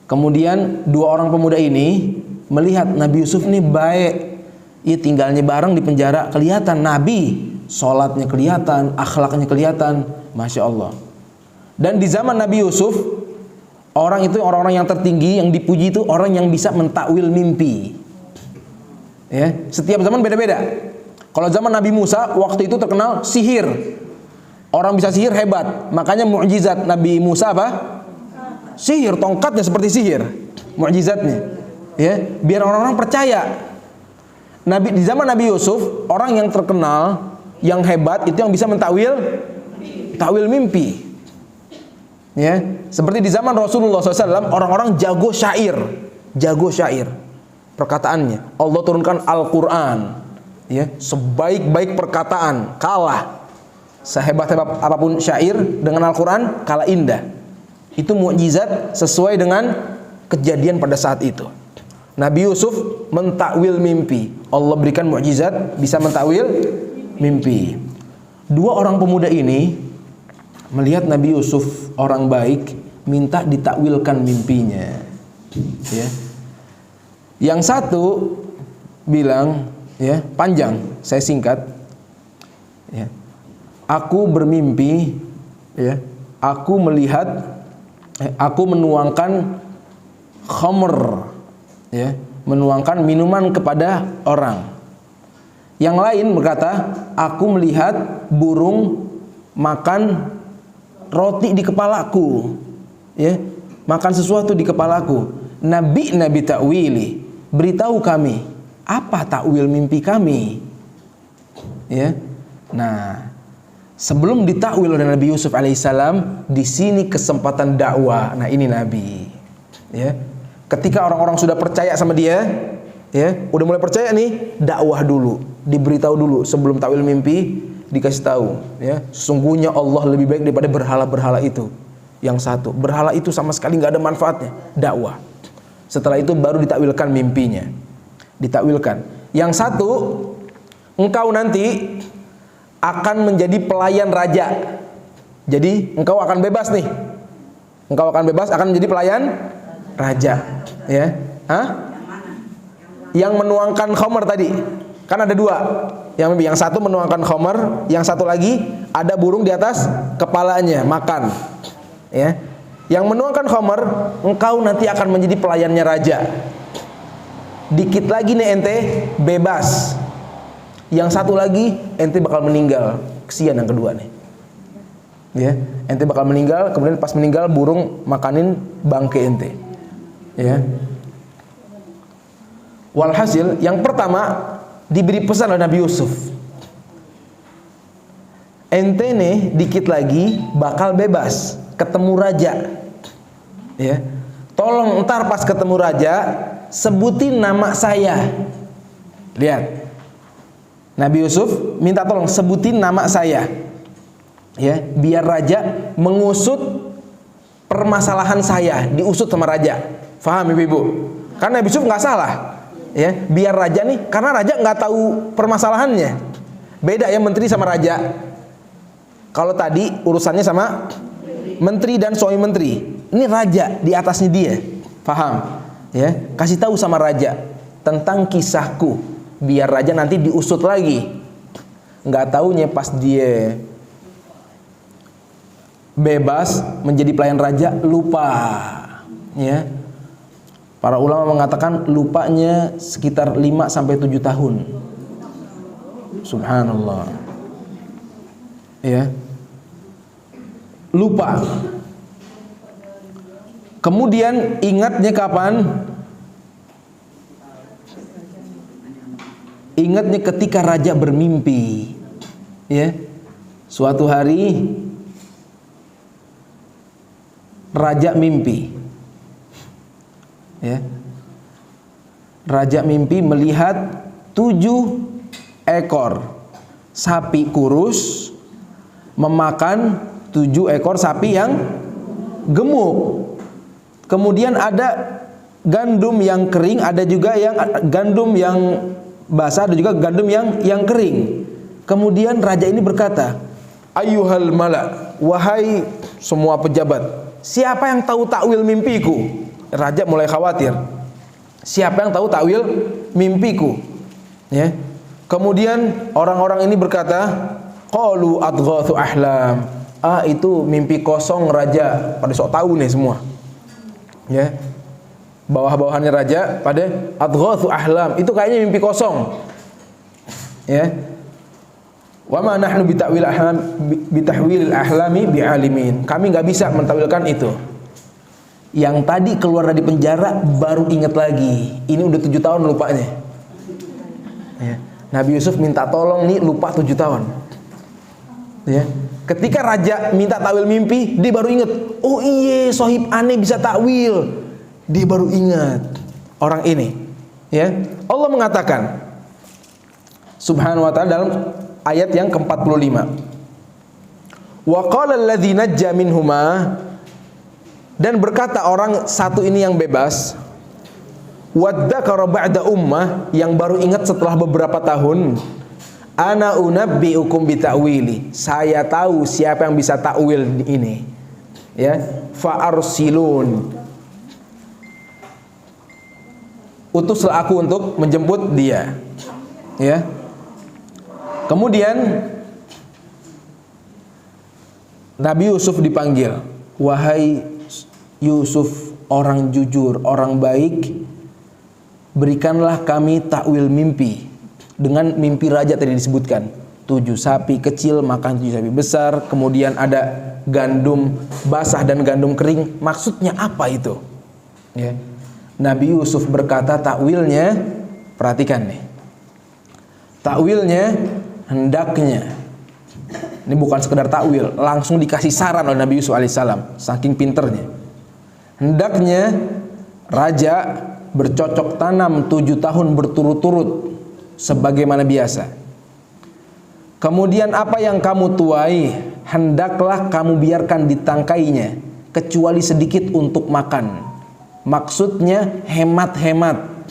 Kemudian dua orang pemuda ini melihat Nabi Yusuf ini baik. Ia tinggalnya bareng di penjara, kelihatan Nabi, sholatnya kelihatan, akhlaknya kelihatan, Masya Allah. Dan di zaman Nabi Yusuf, orang itu orang-orang yang tertinggi, yang dipuji itu orang yang bisa mentakwil mimpi. Ya, setiap zaman beda-beda. Kalau zaman Nabi Musa, waktu itu terkenal sihir. Orang bisa sihir hebat. Makanya mukjizat Nabi Musa apa? Sihir, tongkatnya seperti sihir. Mukjizatnya. Ya, biar orang-orang percaya. Di zaman Nabi Yusuf, orang yang terkenal, yang hebat itu yang bisa mentakwil mimpi. Ya, seperti di zaman Rasulullah SAW, orang-orang jago syair, perkataannya. Allah turunkan Al-Quran, ya, sebaik-baik perkataan kalah, sehebat-hebat apapun syair dengan Al-Quran kalah indah. Itu mukjizat sesuai dengan kejadian pada saat itu. Nabi Yusuf mentakwil mimpi. Allah berikan mukjizat bisa mentakwil mimpi. Dua orang pemuda ini melihat Nabi Yusuf orang baik, minta ditakwilkan mimpinya. Ya. Yang satu bilang, ya, panjang, saya singkat. Ya. Aku bermimpi, ya, aku menuangkan khamr, ya, menuangkan minuman kepada orang. Yang lain berkata, aku melihat burung makan roti di kepalaku, ya, makan sesuatu di kepalaku. Nabi ta'wili, beritahu kami apa takwil mimpi kami. Ya. Nah, sebelum ditakwil oleh Nabi Yusuf alaihissalam, di sini kesempatan dakwah. Nah, ini Nabi. Ya. Ketika orang-orang sudah percaya sama dia, ya, udah mulai percaya nih, dakwah dulu, diberitahu dulu sebelum takwil mimpi. Dikasih tahu, ya, sesungguhnya Allah lebih baik daripada berhala-berhala itu. Yang satu, berhala itu sama sekali nggak ada manfaatnya. Dakwah. Setelah itu baru ditakwilkan mimpinya. Ditakwilkan. Yang satu, engkau nanti akan menjadi pelayan raja. Jadi engkau akan bebas nih. Engkau akan bebas, akan menjadi pelayan raja. Ya. Hah? Yang menuangkan khamar tadi. Kan ada dua. Yang satu menuangkan khamar, yang satu lagi ada burung di atas kepalanya, makan. Ya. Yang menuangkan khamar, engkau nanti akan menjadi pelayannya raja. Dikit lagi nih ente bebas. Yang satu lagi ente bakal meninggal. Kesian yang kedua nih. Ya, ente bakal meninggal, kemudian pas meninggal burung makanin bangke ente. Ya. Walhasil yang pertama diberi pesan oleh Nabi Yusuf. Ente nih dikit lagi bakal bebas, ketemu raja. Ya. Tolong ntar pas ketemu raja sebutin nama saya. Lihat. Nabi Yusuf minta tolong sebutin nama saya. Ya, biar raja mengusut permasalahan saya, diusut sama raja. Faham Ibu-ibu? Karena Nabi Yusuf nggak salah. Ya, biar raja nih, karena raja nggak tahu permasalahannya. Beda ya menteri sama raja. Kalau tadi urusannya sama menteri dan suami menteri, ini raja di atasnya dia. Faham? Ya, kasih tahu sama raja tentang kisahku, biar raja nanti diusut lagi. Nggak taunya pas dia bebas menjadi pelayan raja lupa. Ya. Para ulama mengatakan lupanya sekitar 5-7 tahun. Subhanallah. Ya. Lupa. Kemudian ingatnya kapan? Ingatnya ketika raja bermimpi. Ya. Suatu hari raja mimpi. Ya. Raja mimpi melihat 7 ekor sapi kurus memakan 7 ekor sapi yang gemuk. Kemudian ada gandum yang kering, ada juga yang gandum yang basah, ada juga gandum yang kering. Kemudian raja ini berkata, "Ayyuhal mala, wahai semua pejabat, siapa yang tahu takwil mimpiku?" Raja mulai khawatir. Siapa yang tahu takwil mimpiku? Ya. Kemudian orang-orang ini berkata, qalu adghathu ahlam. Ah, itu mimpi kosong raja. Pada sok tahu nih semua. Ya. Bawah-bawahannya raja pada adghathu ahlam. Itu kayaknya mimpi kosong. Ya. Wa ma nahnu bitawil ahlam bitahwilil ahlami bialimin. Kami enggak bisa mentawilkan itu. Yang tadi keluar dari penjara baru ingat lagi. Ini udah 7 tahun lupanya. Ya. Nabi Yusuf minta tolong nih, lupa 7 tahun. Ya. Ketika raja minta takwil mimpi, dia baru ingat. Oh iya, sohib aneh bisa takwil. Dia baru ingat orang ini. Ya. Allah mengatakan Subhanahu wa ta'ala dalam ayat yang ke-45. Wa qala alladzi najja minhuma, dan berkata orang satu ini yang bebas, wadzakara ba'da ummah, yang baru ingat setelah beberapa tahun, ana unabbiukum bita'wili, saya tahu siapa yang bisa takwil ini. Ya, fa arsilun, utuslah aku untuk menjemput dia. Ya. Kemudian Nabi Yusuf dipanggil, wahai Yusuf, orang jujur, orang baik, berikanlah kami takwil mimpi. Dengan mimpi raja tadi disebutkan, 7 sapi kecil makan 7 sapi besar, kemudian ada gandum basah dan gandum kering. Maksudnya apa itu? Ya. Nabi Yusuf berkata takwilnya, perhatikan nih. Takwilnya hendaknya, ini bukan sekedar takwil, langsung dikasih saran oleh Nabi Yusuf alaihissalam, saking pinternya. Hendaknya raja bercocok tanam 7 tahun berturut-turut sebagaimana biasa. Kemudian apa yang kamu tuai, hendaklah kamu biarkan ditangkainya, kecuali sedikit untuk makan. Maksudnya hemat-hemat.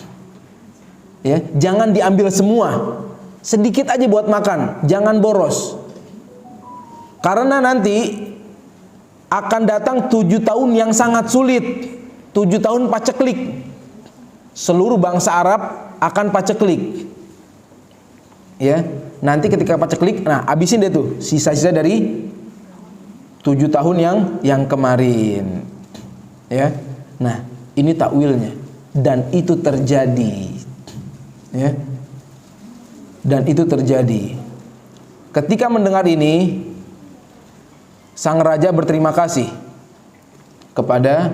Ya, jangan diambil semua. Sedikit aja buat makan, jangan boros. Karena nanti akan datang 7 tahun yang sangat sulit. 7 tahun paceklik. Seluruh bangsa Arab akan paceklik. Ya, nanti ketika paceklik, nah habisin deh tuh sisa-sisa dari 7 tahun yang kemarin. Ya. Nah, ini takwilnya, dan itu terjadi. Ya. Dan itu terjadi. Ketika mendengar ini, sang raja berterima kasih kepada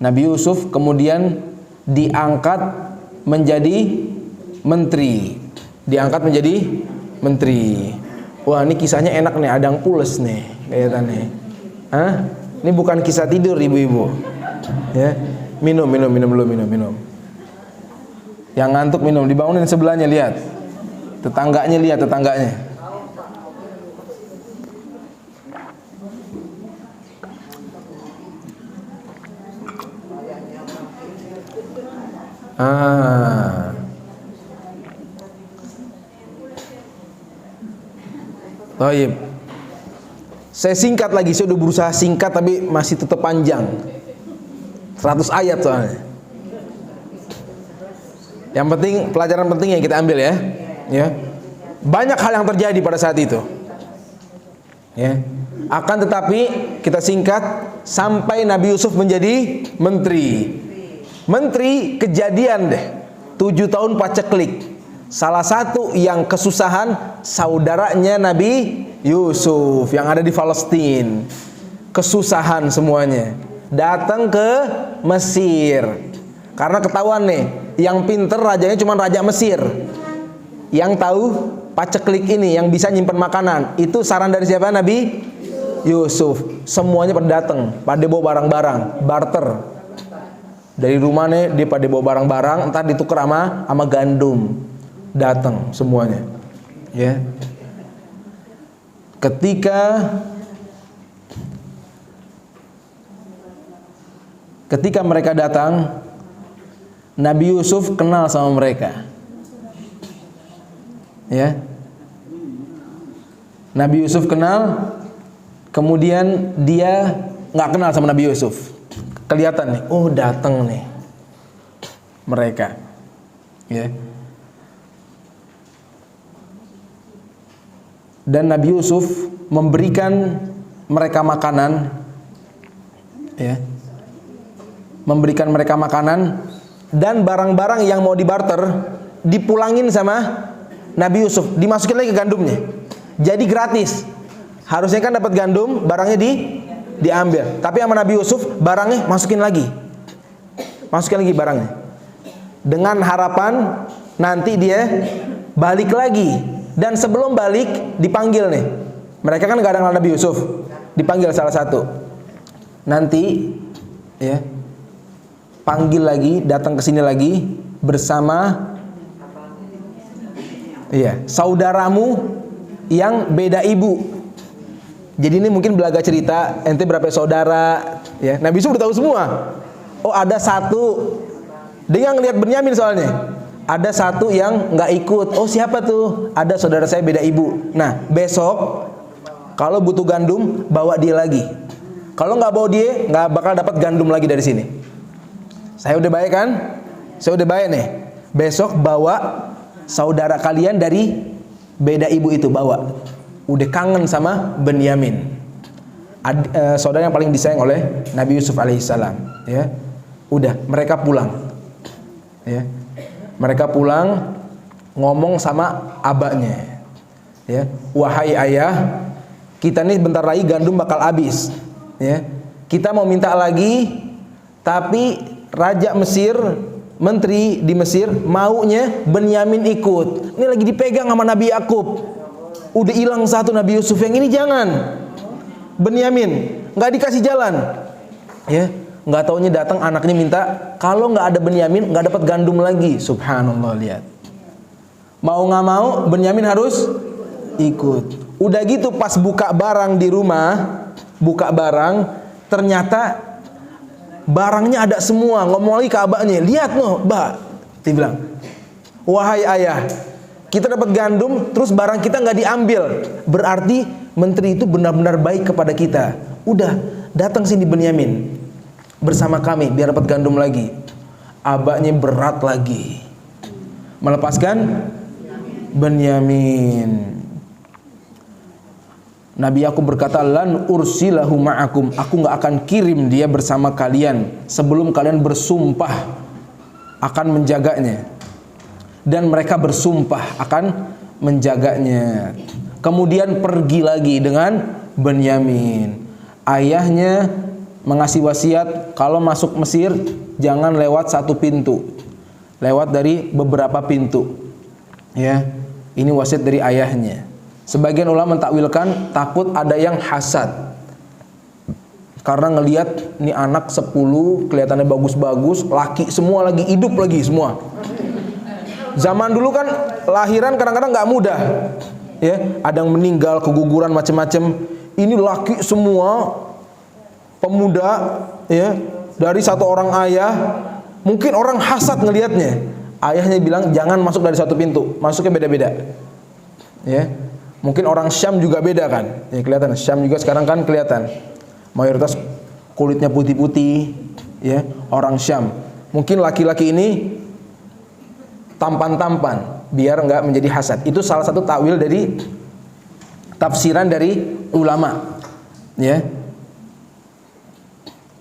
Nabi Yusuf, kemudian diangkat menjadi menteri. Diangkat menjadi menteri. Wah, ini kisahnya enak nih, adang pules nih kelihatannya. Hah? Ini bukan kisah tidur, ibu-ibu. Ya. Minum. Yang ngantuk minum, dibangunin sebelahnya, lihat. Tetangganya lihat, tetangganya. Baik. Saya singkat lagi, saya udah berusaha singkat tapi masih tetap panjang. 100 ayat soalnya. Yang penting, pelajaran penting yang kita ambil ya. Ya. Banyak hal yang terjadi pada saat itu. Ya. Akan tetapi kita singkat sampai Nabi Yusuf menjadi menteri. Menteri kejadian deh 7 tahun paceklik. Salah satu yang kesusahan saudaranya Nabi Yusuf yang ada di Palestina. Kesusahan semuanya. Datang ke Mesir. Karena ketahuan nih, yang pinter rajanya cuma raja Mesir. Yang tahu paceklik ini, yang bisa nyimpen makanan. Itu saran dari siapa? Nabi Yusuf. Semuanya pada datang, pada bawa barang-barang, barter. Dari rumahnya dia pada bawa barang-barang, entar ditukar sama gandum. Datang semuanya. Ya. Ketika mereka datang, Nabi Yusuf kenal sama mereka. Ya. Nabi Yusuf kenal, kemudian dia nggak kenal sama Nabi Yusuf. Kelihatan nih, oh datang nih mereka. Ya. Dan Nabi Yusuf memberikan mereka makanan, ya, memberikan mereka makanan dan barang-barang yang mau dibarter dipulangin sama Nabi Yusuf, dimasukin lagi ke gandumnya. Jadi gratis. Harusnya kan dapat gandum, barangnya diambil. Tapi sama Nabi Yusuf barangnya masukin lagi barangnya. Dengan harapan nanti dia balik lagi. Dan sebelum balik dipanggil nih. Mereka kan gak ada kenal Nabi Yusuf. Dipanggil salah satu. Nanti ya, panggil lagi, datang ke sini lagi bersama saudaramu yang beda ibu. Jadi ini mungkin belaga cerita, ente berapa saudara, ya. Nabi Yusuf udah tahu semua. Oh, ada satu. Dia ngelihat Benyamin soalnya. Ada satu yang nggak ikut. Oh, siapa tuh? Ada saudara saya beda ibu. Nah, besok kalau butuh gandum bawa dia lagi. Kalau nggak bawa dia, nggak bakal dapat gandum lagi dari sini. Saya udah baik kan? Saya udah baik nih. Besok bawa saudara kalian dari beda ibu itu, bawa. Udah kangen sama Benyamin. Saudara yang paling disayang oleh Nabi Yusuf alaihissalam. Ya, udah mereka pulang. Ya. Mereka pulang ngomong sama abahnya. Ya, wahai ayah, kita nih bentar lagi gandum bakal habis. Ya, kita mau minta lagi, tapi Raja Mesir, menteri di Mesir maunya Benyamin ikut. Ini lagi dipegang sama Nabi Yakub. Udah hilang satu Nabi Yusuf, yang ini jangan. Benyamin nggak dikasih jalan. Ya. Nggak taunya datang anaknya minta, kalau nggak ada Benyamin nggak dapat gandum lagi. Subhanallah, lihat. Mau nggak mau Benyamin harus ikut. Udah gitu pas buka barang di rumah, buka barang, ternyata barangnya ada semua. Ngomong lagi ke abahnya, lihat noh, bah. Dia bilang, wahai ayah, kita dapat gandum, terus barang kita nggak diambil. Berarti menteri itu benar-benar baik kepada kita. Udah. datang sini Benyamin bersama kami biar dapat gandum lagi. Abahnya berat lagi, melepaskan Benyamin. Nabi Yakub berkata, lan ursilahu ma'akum, aku nggak akan kirim dia bersama kalian sebelum kalian bersumpah akan menjaganya. Dan mereka bersumpah akan menjaganya. Kemudian pergi lagi dengan Benyamin. Ayahnya mengasih wasiat, kalau masuk Mesir jangan lewat satu pintu, lewat dari beberapa pintu. Ya, ini wasiat dari ayahnya. Sebagian ulama mentakwilkan takut ada yang hasad, karena ngelihat nih anak 10 kelihatannya bagus-bagus, laki semua, lagi hidup lagi semua. Zaman dulu kan lahiran kadang-kadang nggak mudah, ya, ada yang meninggal, keguguran macam-macam. Ini laki semua, pemuda, ya, dari satu orang ayah. Mungkin orang hasad ngelihatnya. Ayahnya bilang jangan masuk dari satu pintu, masuknya beda-beda. Ya, mungkin orang Syam juga beda kan? Ya, kelihatan Syam juga sekarang kan kelihatan. Mayoritas kulitnya putih-putih, ya, orang Syam. Mungkin laki-laki ini tampan-tampan biar enggak menjadi hasad. Itu salah satu takwil dari tafsiran dari ulama, ya.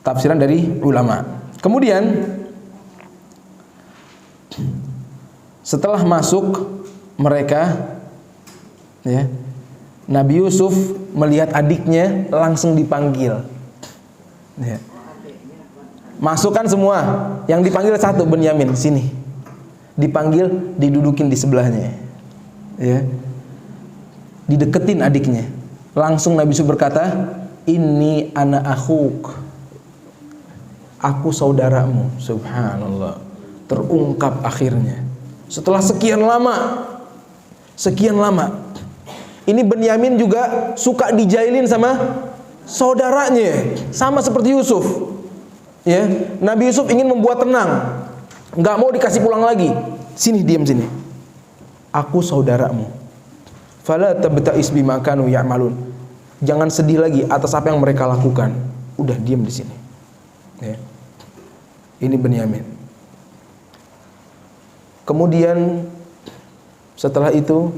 Tafsiran dari ulama. Kemudian setelah masuk mereka, ya, Nabi Yusuf melihat adiknya langsung dipanggil, ya. Masukkan semua, yang dipanggil satu, Benyamin, sini. Dipanggil, didudukin di sebelahnya, ya. Dideketin adiknya. Langsung Nabi Yusuf berkata, inni ana akhuk, aku saudaramu. Subhanallah, terungkap akhirnya setelah sekian lama. Ini Benyamin juga suka dijailin sama saudaranya, sama seperti Yusuf, ya. Nabi Yusuf ingin membuat tenang, nggak mau dikasih pulang lagi. Sini, diam sini, aku saudaramu. Fala tabta'is bima kanu ya'malun, jangan sedih lagi atas apa yang mereka lakukan. Udah diam di sini, ya. Ini Benyamin. Kemudian setelah itu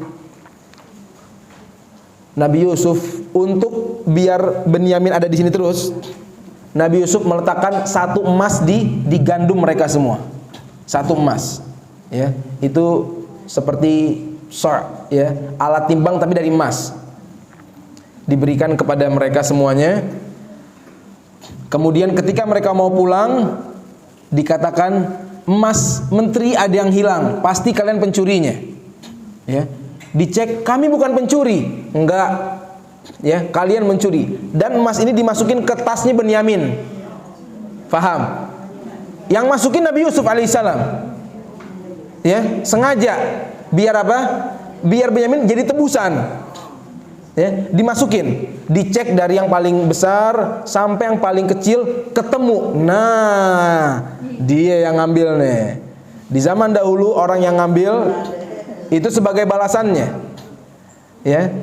Nabi Yusuf, untuk biar Benyamin ada di sini terus, Nabi Yusuf meletakkan satu emas di gandum mereka semua. Satu emas, ya. Itu seperti ya, alat timbang tapi dari emas. Diberikan kepada mereka semuanya. Kemudian ketika mereka mau pulang, dikatakan, emas menteri ada yang hilang, pasti kalian pencurinya, ya. Dicek, kami bukan pencuri, enggak, ya, kalian mencuri. Dan emas ini dimasukin ke tasnya Benyamin, paham? Yang masukin Nabi Yusuf alaihissalam, ya, sengaja, biar apa? Biar Benyamin jadi tebusan, ya. Dimasukin, dicek dari yang paling besar sampai yang paling kecil, ketemu. Nah, dia yang ngambil nih. Di zaman dahulu orang yang ngambil itu sebagai balasannya, ya.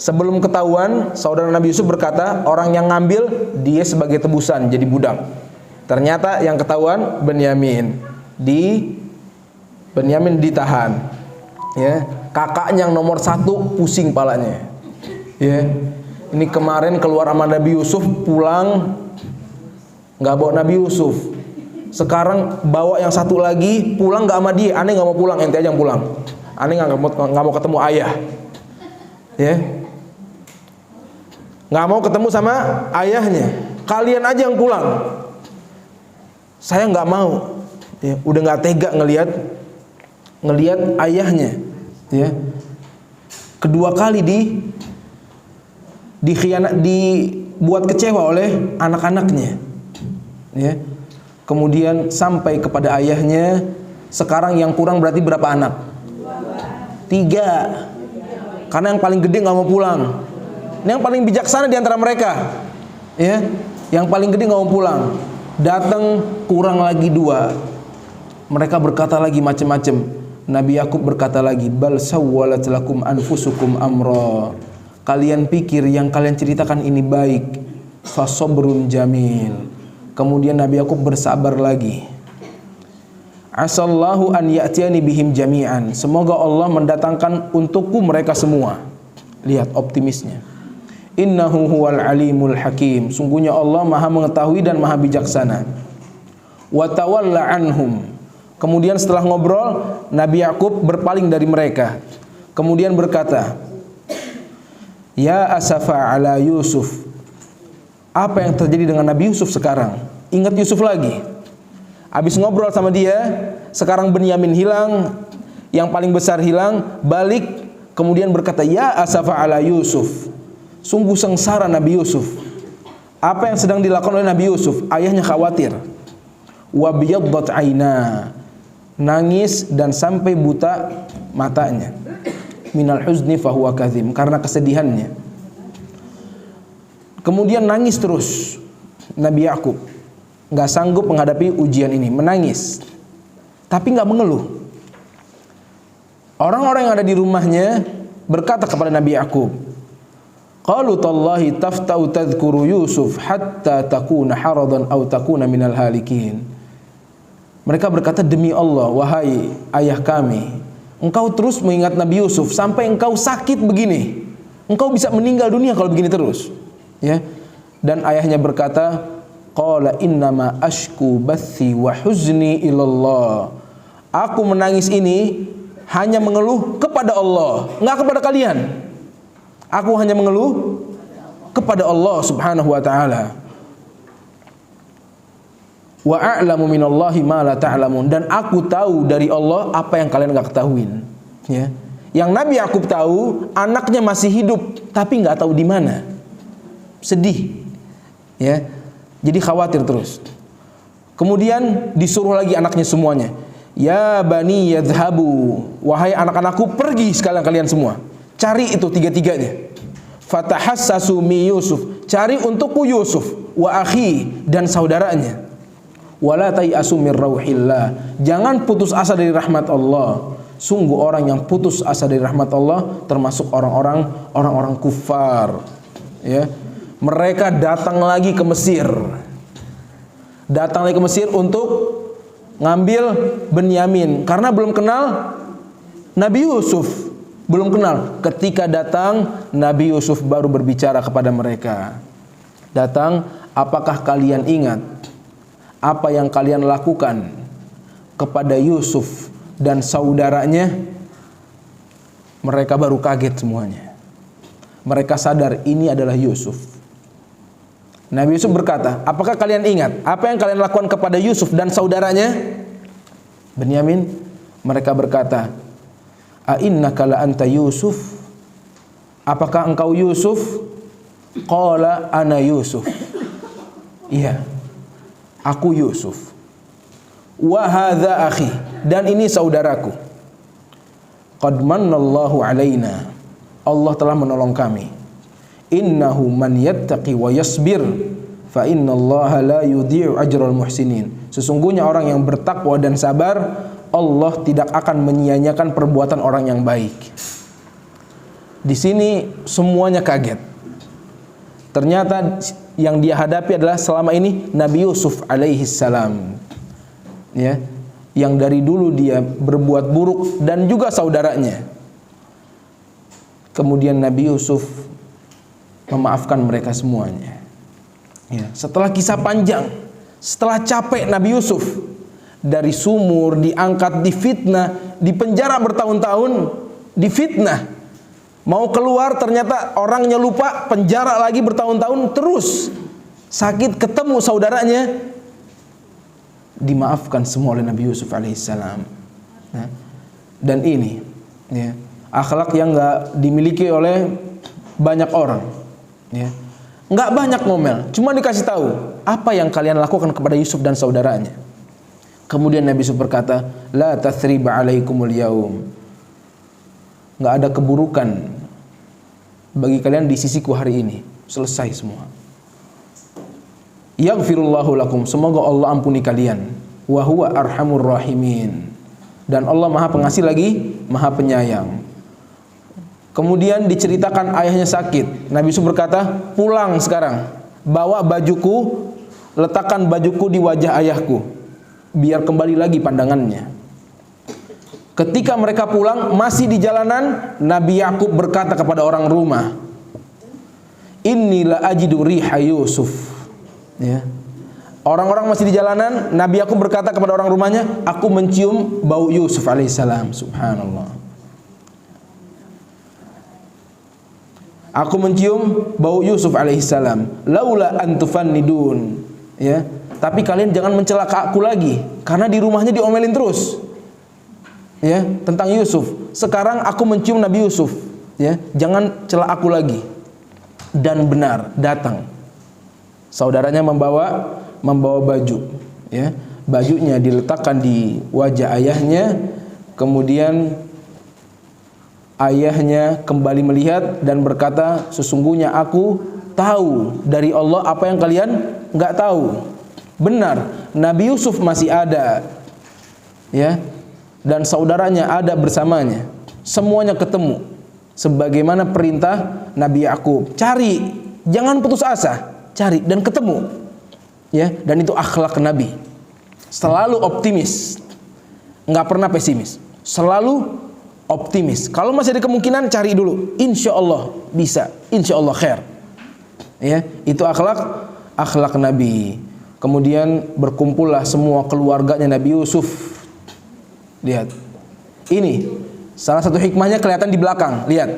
Sebelum ketahuan, saudara Nabi Yusuf berkata, orang yang ngambil dia sebagai tebusan, jadi budak. Ternyata yang ketahuan Benyamin. Benyamin ditahan, ya. Kakaknya yang nomor 1 pusing palanya, ya. Ini kemarin keluar sama Nabi Yusuf, pulang nggak bawa Nabi Yusuf. Sekarang bawa yang satu lagi, pulang nggak sama dia. Aneh nggak mau pulang, ente aja yang pulang. Aneh nggak mau ketemu ayah, ya. Nggak mau ketemu sama ayahnya. Kalian aja yang pulang. Saya nggak mau, ya. Udah nggak tega ngelihat ayahnya, ya. Kedua kali dibuat kecewa oleh anak-anaknya, ya. Kemudian sampai kepada ayahnya. Sekarang yang kurang berarti berapa anak? 3. Karena yang paling gede nggak mau pulang. Ini yang paling bijaksana di antara mereka, ya. Yang paling gede nggak mau pulang. Datang kurang lagi 2. Mereka berkata lagi macam-macam. Nabi Yakub berkata lagi, bal sawwalat lakum anfusukum amra. Kalian pikir yang kalian ceritakan ini baik, fasabrun jamil. Kemudian Nabi Yakub bersabar lagi. Asallahu an ya'tiyani bihim jami'an. Semoga Allah mendatangkan untukku mereka semua. Lihat optimisnya. Innahu huwal alimul hakim. Sungguhnya Allah Maha mengetahui dan Maha bijaksana. Wa tawalla anhum. Kemudian setelah ngobrol, Nabi Yakub berpaling dari mereka. Kemudian berkata, Ya asafa ala Yusuf. Apa yang terjadi dengan Nabi Yusuf sekarang? Ingat Yusuf lagi. Habis ngobrol sama dia, sekarang Benyamin hilang, yang paling besar hilang, balik, kemudian berkata, Ya asafa ala Yusuf. Sungguh sengsara Nabi Yusuf. Apa yang sedang dilakukan oleh Nabi Yusuf? Ayahnya khawatir. Wa biyaddat aina. Nangis dan sampai buta matanya. Minal huzni fahuwa kadzim, karena kesedihannya. Kemudian nangis terus Nabi Yakub, nggak sanggup menghadapi ujian ini, menangis, tapi nggak mengeluh. Orang-orang yang ada di rumahnya berkata kepada Nabi Yakub, Qalu tallahi taftau tadhkuru Yusuf hatta takuna haradan aw takuna minal halikin. Mereka berkata, demi Allah, wahai ayah kami, engkau terus mengingat Nabi Yusuf sampai engkau sakit begini. Engkau bisa meninggal dunia kalau begini terus. Ya. Dan ayahnya berkata, Qala innama ashku bathi wa huzni ilallah. Aku menangis ini hanya mengeluh kepada Allah, enggak kepada kalian. Aku hanya mengeluh kepada Allah Subhanahu wa taala. Wa a'lamu minallahi ma la ta'lamun. Dan aku tahu dari Allah apa yang kalian enggak ketahuin. Ya. Yang Nabi Yakub tahu, anaknya masih hidup tapi enggak tahu di mana. Sedih. Ya. Jadi khawatir terus. Kemudian disuruh lagi anaknya semuanya. Ya bani yadhhabu. Wahai anak-anakku, pergi sekalian kalian semua. Cari itu tiga-tiganya. Fatahassasu mi Yusuf. Cari untukku Yusuf wa akhi, dan saudaranya. Wala tayasu mir rauhillah. Jangan putus asa dari rahmat Allah. Sungguh orang yang putus asa dari rahmat Allah termasuk orang-orang kufar. Ya. Mereka datang lagi ke Mesir. Datang lagi ke Mesir untuk ngambil Benyamin karena belum kenal Nabi Yusuf. Belum kenal. Ketika datang, Nabi Yusuf baru berbicara kepada mereka. Datang, apakah kalian ingat apa yang kalian lakukan kepada Yusuf dan saudaranya? Mereka baru kaget semuanya. Mereka sadar ini adalah Yusuf. Nabi Yusuf berkata, apakah kalian ingat apa yang kalian lakukan kepada Yusuf dan saudaranya Benyamin? Mereka berkata, a innaka la anta Yusuf? Apakah engkau Yusuf? Qala ana Yusuf. Iya, aku Yusuf. Wa hadza akhi, dan ini saudaraku. Qad mannallahu alaina. Allah telah menolong kami. Innahu man yattaqi wa yasbir fa innallaha la yudhi'u ajral muhsinin. Sesungguhnya orang yang bertakwa dan sabar, Allah tidak akan menyia-nyiakan perbuatan orang yang baik. Di sini semuanya kaget. Ternyata yang dia hadapi adalah selama ini Nabi Yusuf alaihi salam. Ya, yang dari dulu dia berbuat buruk dan juga saudaranya. Kemudian Nabi Yusuf memaafkan mereka semuanya. Ya, setelah kisah panjang, setelah capek Nabi Yusuf dari sumur, diangkat, difitnah, dipenjara bertahun-tahun, difitnah. Mau keluar ternyata orangnya lupa, penjara lagi bertahun-tahun, terus sakit ketemu saudaranya, dimaafkan semua oleh Nabi Yusuf alaihissalam. Nah, dan ini ya, akhlak yang nggak dimiliki oleh banyak orang. Ya, nggak banyak ngomel, cuma dikasih tahu apa yang kalian lakukan kepada Yusuf dan saudaranya. Kemudian Nabi Yusuf berkata, la tathriba alaikumul yaum. Nggak ada keburukan bagi kalian di sisiku hari ini. Selesai semua. Yaghfirullahu lakum. Semoga Allah ampuni kalian. Wa huwa arhamur rahimin. Dan Allah Maha Pengasih lagi Maha Penyayang. Kemudian diceritakan ayahnya sakit. Nabi Yusuf berkata, pulang sekarang. bawa bajuku, letakkan bajuku di wajah ayahku, biar kembali lagi pandangannya. Ketika mereka pulang, masih di jalanan, Nabi Yakub berkata kepada orang rumah, Inilah ajidu riha Yusuf. Ya. Orang-orang masih di jalanan, Nabi Yakub berkata kepada orang rumahnya, aku mencium bau Yusuf alaihissalam. Subhanallah. Aku mencium bau Yusuf alaihissalam. Laula antufannidun. Ya. Tapi kalian jangan mencela aku lagi, karena di rumahnya diomelin terus. Ya, tentang Yusuf. Sekarang aku mencium Nabi Yusuf. Ya, jangan cela aku lagi. Dan benar, datang. Saudaranya membawa baju. Ya, bajunya diletakkan di wajah ayahnya. Kemudian ayahnya kembali melihat dan berkata, sesungguhnya aku tahu dari Allah apa yang kalian nggak tahu. Benar, Nabi Yusuf masih ada, ya, dan saudaranya ada bersamanya. Semuanya ketemu, sebagaimana perintah Nabi Yakub. Cari, jangan putus asa, cari dan ketemu, ya. Dan itu akhlak Nabi, selalu optimis, nggak pernah pesimis, selalu optimis. Kalau masih ada kemungkinan, cari dulu. Insya Allah bisa, insya Allah khair. Ya, itu akhlak Nabi. Kemudian berkumpullah semua keluarganya Nabi Yusuf. Lihat, ini salah satu hikmahnya kelihatan di belakang. Lihat,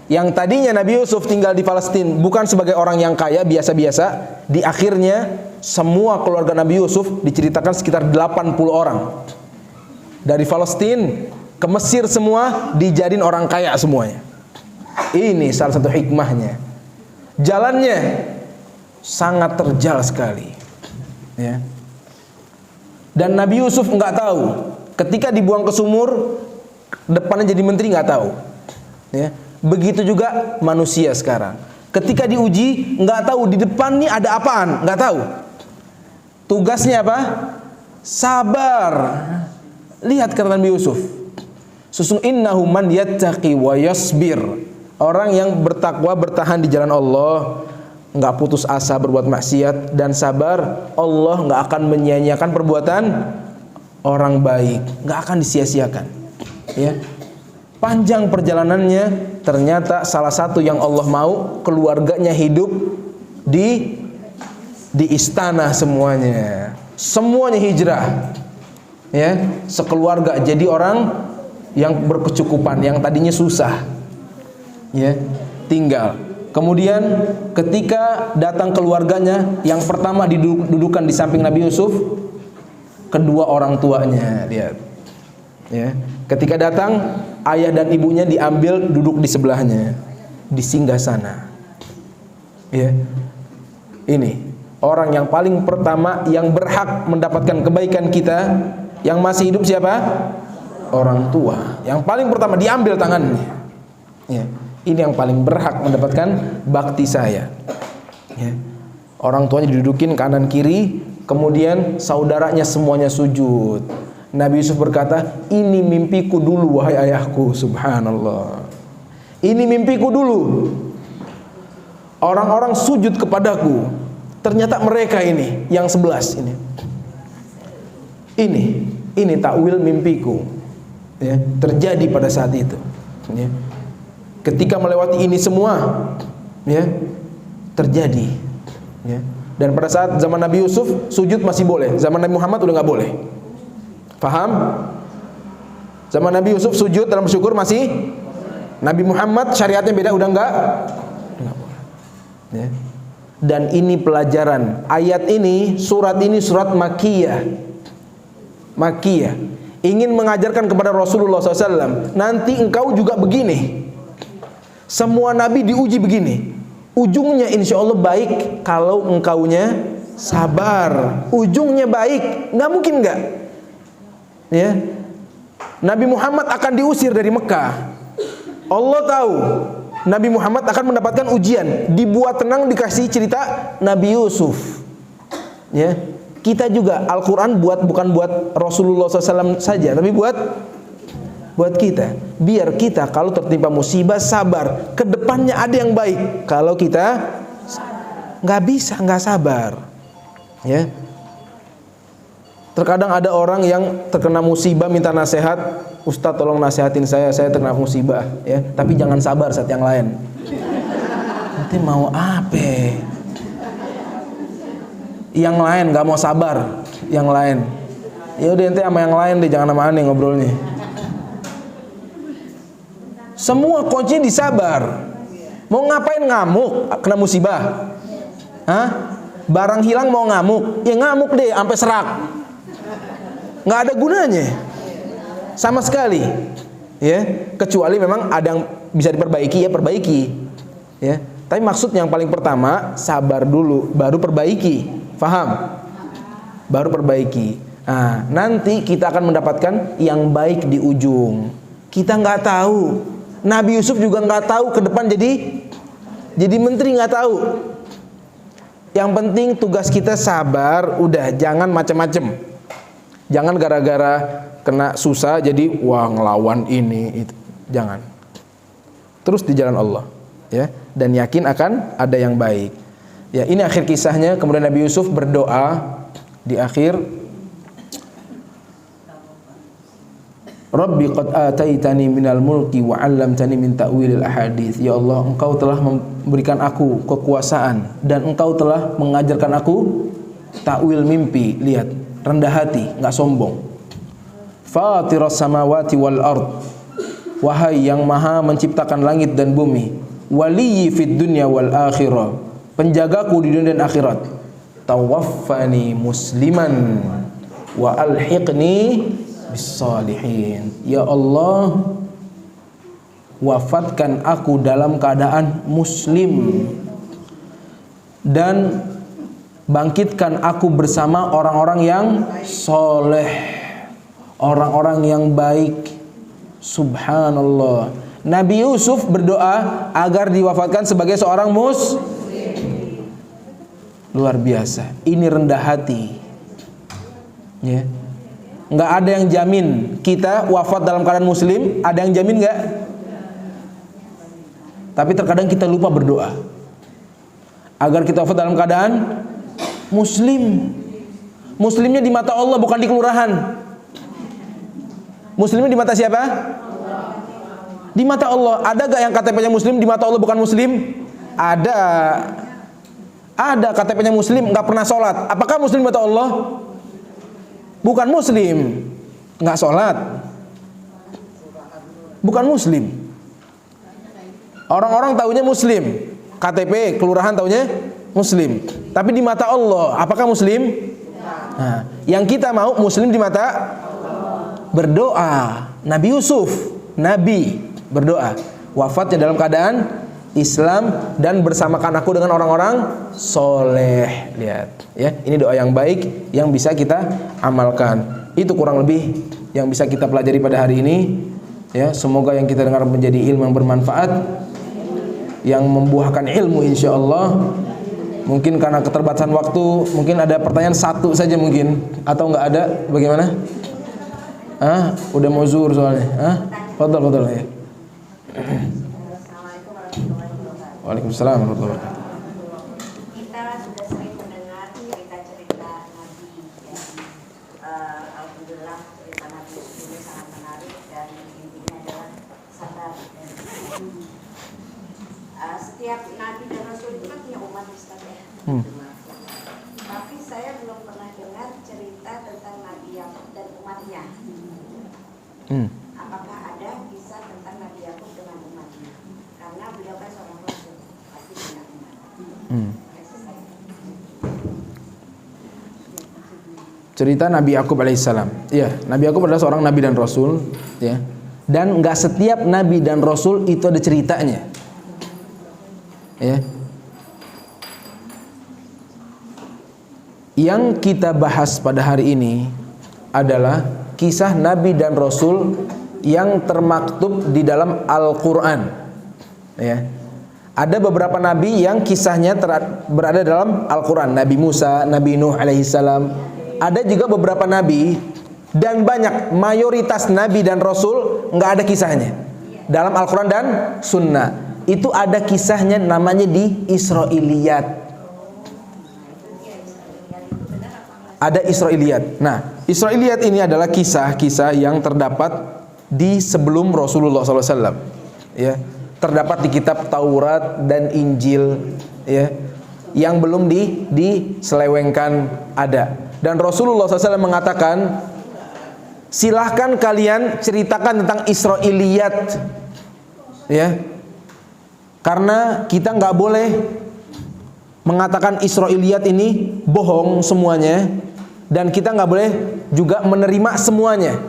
yang tadinya Nabi Yusuf tinggal di Palestina bukan sebagai orang yang kaya, biasa-biasa. Di akhirnya semua keluarga Nabi Yusuf diceritakan sekitar 80 orang. Dari Palestina ke Mesir semua dijadiin orang kaya semuanya. Ini salah satu hikmahnya. Jalannya sangat terjal sekali, ya. Dan Nabi Yusuf nggak tahu ketika dibuang ke sumur depannya jadi menteri, nggak tahu, ya. Begitu juga manusia sekarang, ketika diuji nggak tahu di depan nih ada apaan, nggak tahu. Tugasnya apa? Sabar. Lihat kata Nabi Yusuf, innahu man yattaqi wa yasbir. Orang yang bertakwa, bertahan di jalan Allah, nggak putus asa berbuat maksiat dan sabar, Allah nggak akan menyia-nyiakan perbuatan orang baik, nggak akan disia-siakan. Ya, panjang perjalanannya, ternyata salah satu yang Allah mau keluarganya hidup di istana semuanya hijrah. Ya, sekeluarga jadi orang yang berkecukupan, yang tadinya susah. Ya, tinggal. Kemudian ketika datang keluarganya, yang pertama didudukan di samping Nabi Yusuf, kedua orang tuanya. Lihat, ya. Ketika datang, ayah dan ibunya diambil duduk di sebelahnya, di singgasana. Ya, ini orang yang paling pertama yang berhak mendapatkan kebaikan kita, yang masih hidup siapa? Orang tua. Yang paling pertama diambil tangannya. Ya. Ini yang paling berhak mendapatkan bakti saya. Ya. Orang tuanya didudukin kanan kiri, kemudian saudaranya semuanya sujud. Nabi Yusuf berkata, ini mimpiku dulu wahai ayahku. Subhanallah. Ini mimpiku dulu. Orang-orang sujud kepadaku. Ternyata mereka ini yang 11 ini. Ini takwil mimpiku. Ya, terjadi pada saat itu. Ya. Ketika melewati ini semua, ya, terjadi, ya. Dan pada saat zaman Nabi Yusuf sujud masih boleh, zaman Nabi Muhammad udah nggak boleh. Paham? Zaman Nabi Yusuf sujud dalam bersyukur masih, Nabi Muhammad syariatnya beda, udah nggak boleh. Ya. Dan ini pelajaran ayat ini, surat Makkiyah, ingin mengajarkan kepada Rasulullah SAW, nanti engkau juga begini. Semua nabi diuji begini. Ujungnya insya Allah baik kalau engkaunya sabar. Ujungnya baik, nggak mungkin nggak. Ya, Nabi Muhammad akan diusir dari Mekah. Allah tahu Nabi Muhammad akan mendapatkan ujian. Dibuat tenang, dikasih cerita Nabi Yusuf. Ya, kita juga Al-Quran bukan buat Rasulullah SAW saja, tapi buat kita, biar kita kalau tertimpa musibah sabar, kedepannya ada yang baik kalau kita nggak bisa, nggak sabar. Ya. Terkadang ada orang yang terkena musibah minta nasihat, Ustadz tolong nasihatin saya terkena musibah, ya. Tapi jangan sabar saat yang lain. Nanti mau apa? Yang lain nggak mau sabar, yang lain. Ya udah ente sama yang lain deh, jangan sama aneh ngobrolnya. Semua kuncinya di sabar. Mau ngapain ngamuk kena musibah? Hah? Barang hilang mau ngamuk? Ya ngamuk deh sampai serak. Nggak ada gunanya sama sekali. Ya, kecuali memang ada yang bisa diperbaiki, ya perbaiki. Ya, tapi maksud yang paling pertama sabar dulu, baru perbaiki. Faham? Baru perbaiki. Nah, nanti kita akan mendapatkan yang baik di ujung. Kita nggak tahu. Nabi Yusuf juga nggak tahu ke depan jadi menteri, nggak tahu. Yang penting tugas kita sabar, udah jangan macam-macam. Jangan gara-gara kena susah jadi wah ngelawan ini itu. Jangan. Terus di jalan Allah, ya, dan yakin akan ada yang baik. Ya, ini akhir kisahnya. Kemudian Nabi Yusuf berdoa di akhir, Rabbi qad ataitani minal mulki wa 'allamtani min ta'wilil ahadits. Ya Allah, Engkau telah memberikan aku kekuasaan dan Engkau telah mengajarkan aku takwil mimpi. Lihat, rendah hati, enggak sombong. Fatiras samawati wal ard. Wahai yang Maha menciptakan langit dan bumi. Waliyyi fid dunya wal akhirah. Penjagaku di dunia dan akhirat. Tawaffani musliman wa alhiqni bisalihin. Ya Allah, wafatkan aku dalam keadaan muslim dan bangkitkan aku bersama orang-orang yang soleh, orang-orang yang baik. Subhanallah. Nabi Yusuf berdoa agar diwafatkan sebagai seorang muslim. Luar biasa. Ini rendah hati. Ya. Nggak ada yang jamin kita wafat dalam keadaan muslim. Ada yang jamin nggak? Tapi terkadang kita lupa berdoa agar kita wafat dalam keadaan muslim. Muslimnya di mata Allah, bukan di kelurahan. Muslimnya di mata siapa? Di mata Allah. Ada gak yang KTP-nya muslim di mata Allah bukan muslim? Ada. Ada KTP-nya muslim nggak pernah sholat. Apakah muslim di mata Allah? Bukan muslim, nggak sholat, bukan muslim. Orang-orang taunya muslim, KTP kelurahan taunya muslim. Tapi di mata Allah, apakah muslim? Nah, yang kita mau muslim di mata berdoa. Nabi Yusuf, Nabi berdoa, wafatnya dalam keadaan Islam dan bersamakan aku dengan orang-orang soleh. Lihat, ya, ini doa yang baik yang bisa kita amalkan. Itu kurang lebih yang bisa kita pelajari pada hari ini. Ya, semoga yang kita dengar menjadi ilmu yang bermanfaat, yang membuahkan ilmu insya Allah. Mungkin karena keterbatasan waktu, mungkin ada pertanyaan satu saja mungkin, atau nggak ada, bagaimana? Udah mau zuhur soalnya. Fadal ya. Waalaikumsalam warahmatullahi wabarakatuh. Kita sudah sering mendengar cerita-cerita Nabi, ya. Alhamdulillah cerita Nabi ini sangat menarik dan intinya adalah sabar. Setiap Nabi dan Rasul itu kan punya umat, Ustaz, ya. Tapi saya belum pernah dengar cerita tentang Nabi Yakub dan umatnya. Apakah ada kisah tentang Nabi Yakub dengan umatnya? Karena beliau kan seorang Rasul, pasti punya umat. Cerita Nabi Yakub alaihissalam. Ya, Nabi Yakub adalah seorang nabi dan rasul, ya. Dan nggak setiap nabi dan rasul itu ada ceritanya. Ya. Yang kita bahas pada hari ini adalah kisah nabi dan rasul yang termaktub di dalam Al-Qur'an. Ya. Ada beberapa nabi yang kisahnya berada dalam Al-Qur'an. Nabi Musa, Nabi Nuh alaihissalam. Ada juga beberapa nabi dan banyak mayoritas nabi dan rasul nggak ada kisahnya dalam Al-Quran dan Sunnah. Itu ada kisahnya namanya di Israiliyat. ada Israiliyat. Nah, Israiliyat ini adalah kisah-kisah yang terdapat di sebelum Rasulullah SAW. Ya, terdapat di kitab Taurat dan Injil, ya, yang belum diselewengkan ada. Dan Rasulullah SAW mengatakan, silahkan kalian ceritakan tentang Israiliyat, ya, karena kita nggak boleh mengatakan Israiliyat ini bohong semuanya, dan kita nggak boleh juga menerima semuanya.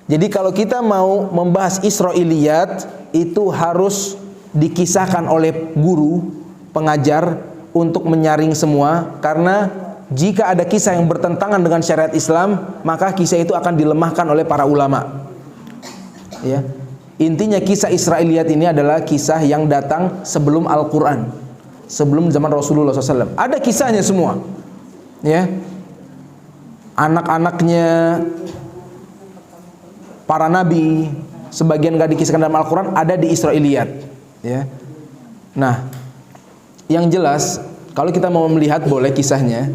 Jadi kalau kita mau membahas Israiliyat, itu harus dikisahkan oleh guru, pengajar, untuk menyaring semua. Karena jika ada kisah yang bertentangan dengan syariat Islam, maka kisah itu akan dilemahkan oleh para ulama. Ya. Intinya kisah Israiliyat ini adalah kisah yang datang sebelum Al-Quran, sebelum zaman Rasulullah SAW. Ada kisahnya semua, ya. Anak-anaknya para nabi, sebagian gak dikisahkan dalam Al-Quran, ada di Israiliyat, ya. Nah, yang jelas kalau kita mau melihat boleh kisahnya,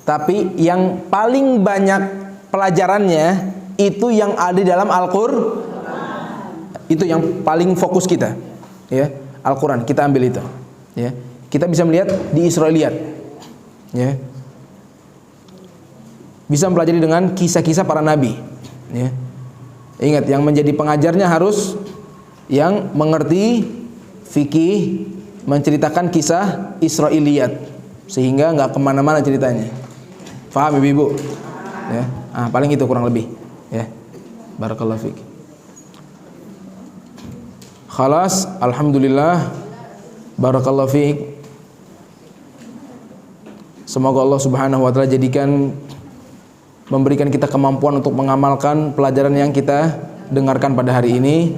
tapi yang paling banyak pelajarannya itu yang ada di dalam Al-Quran. Itu yang paling fokus kita, ya. Al-Quran, kita ambil itu, ya. Kita bisa melihat di Israiliyat, ya. Bisa mempelajari dengan kisah-kisah para nabi, ya. Ingat, yang menjadi pengajarnya harus yang mengerti fikih, menceritakan kisah Israiliyat, sehingga nggak kemana-mana ceritanya. Faham ibu-ibu? Ya, paling itu kurang lebih, ya. Barakallahu fiik. Khalas, alhamdulillah. Barakallahu fiik. Semoga Allah Subhanahu wa taala memberikan kita kemampuan untuk mengamalkan pelajaran yang kita dengarkan pada hari ini,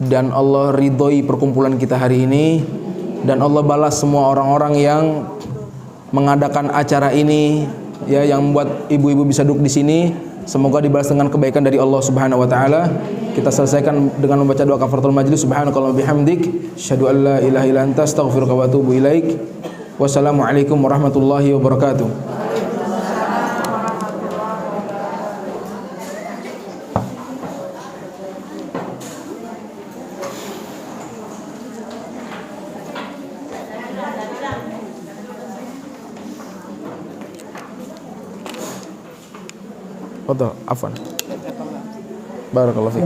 dan Allah ridhoi perkumpulan kita hari ini, dan Allah balas semua orang-orang yang mengadakan acara ini, ya, yang membuat ibu-ibu bisa duduk di sini. Semoga dibalas dengan kebaikan dari Allah Subhanahu wa taala. Kita selesaikan dengan membaca doa kafaratul majlis. Subhanakallahumma bihamdik, asyhadu an la ilaha illa anta, astaghfiruka wa atubu ilaik. Wassalamualaikum warahmatullahi wabarakatuh. Fadhal, afwan. Barakallahu fiik.